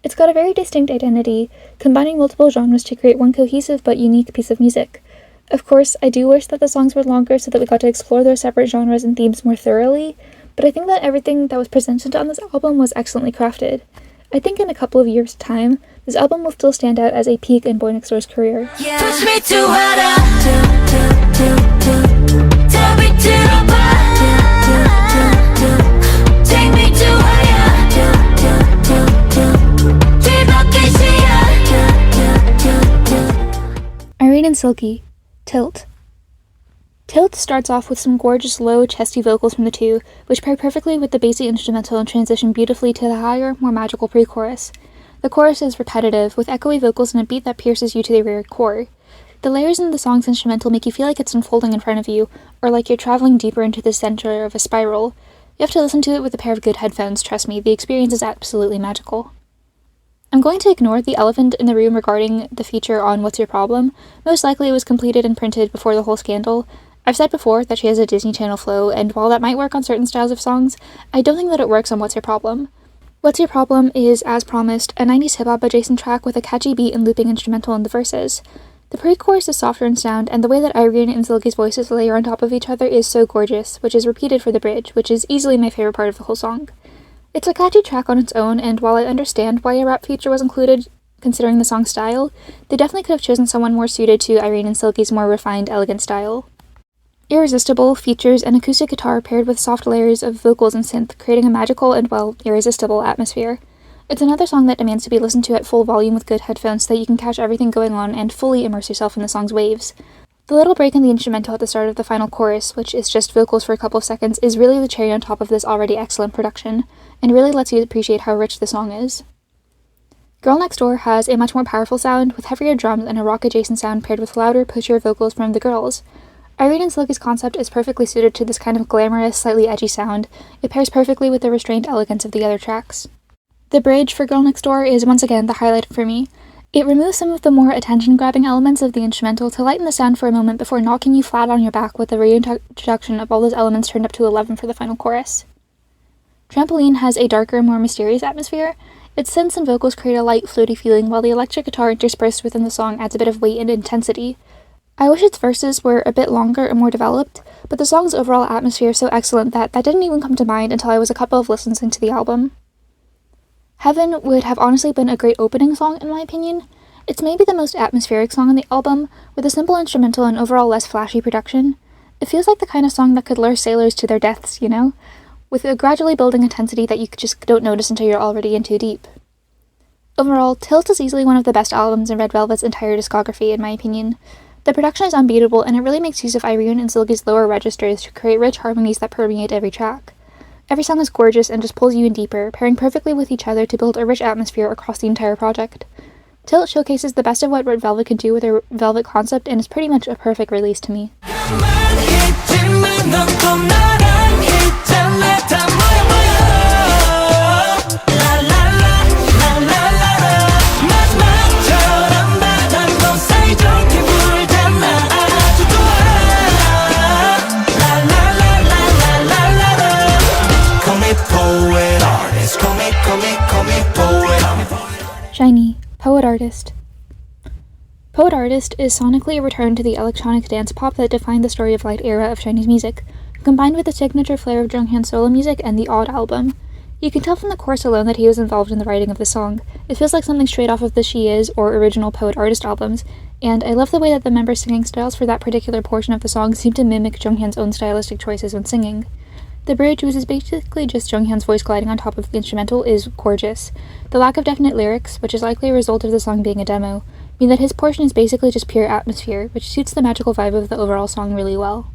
It's got a very distinct identity, combining multiple genres to create one cohesive but unique piece of music. Of course, I do wish that the songs were longer so that we got to explore their separate genres and themes more thoroughly, but I think that everything that was presented on this album was excellently crafted. I think in a couple of years' time, this album will still stand out as a peak in Boy Next Door's career. Yeah. Push me too hard, tell me to take me too higher, Irene and Silky, Tilt. Tilt starts off with some gorgeous low, chesty vocals from the two, which pair perfectly with the bassy instrumental and transition beautifully to the higher, more magical pre-chorus. The chorus is repetitive, with echoey vocals and a beat that pierces you to the rear core. The layers in the song's instrumental make you feel like it's unfolding in front of you, or like you're traveling deeper into the center of a spiral. You have to listen to it with a pair of good headphones, trust me, the experience is absolutely magical. I'm going to ignore the elephant in the room regarding the feature on What's Your Problem. Most likely it was completed and printed before the whole scandal. I've said before that she has a Disney Channel flow, and while that might work on certain styles of songs, I don't think that it works on What's Your Problem. What's Your Problem is, as promised, a 90s hip-hop adjacent track with a catchy beat and looping instrumental in the verses. The pre-chorus is softer in sound, and the way that Irene and Silky's voices layer on top of each other is so gorgeous, which is repeated for the bridge, which is easily my favorite part of the whole song. It's a catchy track on its own, and while I understand why a rap feature was included, considering the song's style, they definitely could have chosen someone more suited to Irene and Silky's more refined, elegant style. Irresistible features an acoustic guitar paired with soft layers of vocals and synth, creating a magical and, well, irresistible atmosphere. It's another song that demands to be listened to at full volume with good headphones so that you can catch everything going on and fully immerse yourself in the song's waves. The little break in the instrumental at the start of the final chorus, which is just vocals for a couple of seconds, is really the cherry on top of this already excellent production, and really lets you appreciate how rich the song is. Girl Next Door has a much more powerful sound, with heavier drums and a rock-adjacent sound paired with louder, pushier vocals from the girls. Irene and Silky's concept is perfectly suited to this kind of glamorous, slightly edgy sound. It pairs perfectly with the restrained elegance of the other tracks. The bridge for Girl Next Door is once again the highlight for me. It removes some of the more attention-grabbing elements of the instrumental to lighten the sound for a moment before knocking you flat on your back with the reintroduction of all those elements turned up to 11 for the final chorus. Trampoline has a darker, more mysterious atmosphere. Its synths and vocals create a light, floaty feeling, while the electric guitar interspersed within the song adds a bit of weight and intensity. I wish its verses were a bit longer and more developed, but the song's overall atmosphere is so excellent that didn't even come to mind until I was a couple of listens into the album. Heaven would have honestly been a great opening song in my opinion. It's maybe the most atmospheric song on the album, with a simple instrumental and overall less flashy production. It feels like the kind of song that could lure sailors to their deaths, you know? With a gradually building intensity that you just don't notice until you're already in too deep. Overall, Tilt is easily one of the best albums in Red Velvet's entire discography in my opinion. The production is unbeatable, and it really makes use of Irene and Silky's lower registers to create rich harmonies that permeate every track. Every song is gorgeous and just pulls you in deeper, pairing perfectly with each other to build a rich atmosphere across the entire project. Tilt showcases the best of what Red Velvet can do with their Velvet concept and is pretty much a perfect release to me. SHINee, Poet Artist. Poet Artist is sonically a return to the electronic dance pop that defined the story of light era of Chinese music, combined with the signature flair of Junghyun's solo music and the Odd album. You can tell from the chorus alone that he was involved in the writing of the song. It feels like something straight off of the She Is or original Poet Artist albums, and I love the way that the members' singing styles for that particular portion of the song seem to mimic Junghyun's own stylistic choices when singing. The bridge, which is basically just Junghyun's voice gliding on top of the instrumental, is gorgeous. The lack of definite lyrics, which is likely a result of the song being a demo, mean that his portion is basically just pure atmosphere, which suits the magical vibe of the overall song really well.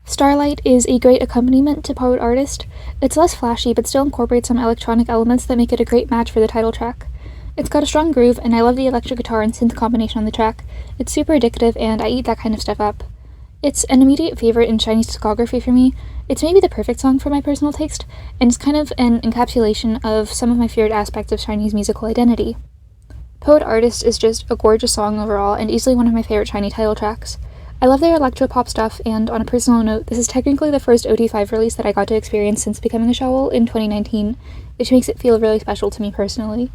Starlight is a great accompaniment to Poet Artist. It's less flashy, but still incorporates some electronic elements that make it a great match for the title track. It's got a strong groove, and I love the electric guitar and synth combination on the track. It's super addictive, and I eat that kind of stuff up. It's an immediate favorite in Chinese discography for me. It's maybe the perfect song for my personal taste, and it's kind of an encapsulation of some of my favorite aspects of Chinese musical identity. Poet Artist is just a gorgeous song overall, and easily one of my favorite Chinese title tracks. I love their electropop stuff, and on a personal note, this is technically the first OT5 release that I got to experience since becoming a Shawl in 2019, which makes it feel really special to me personally.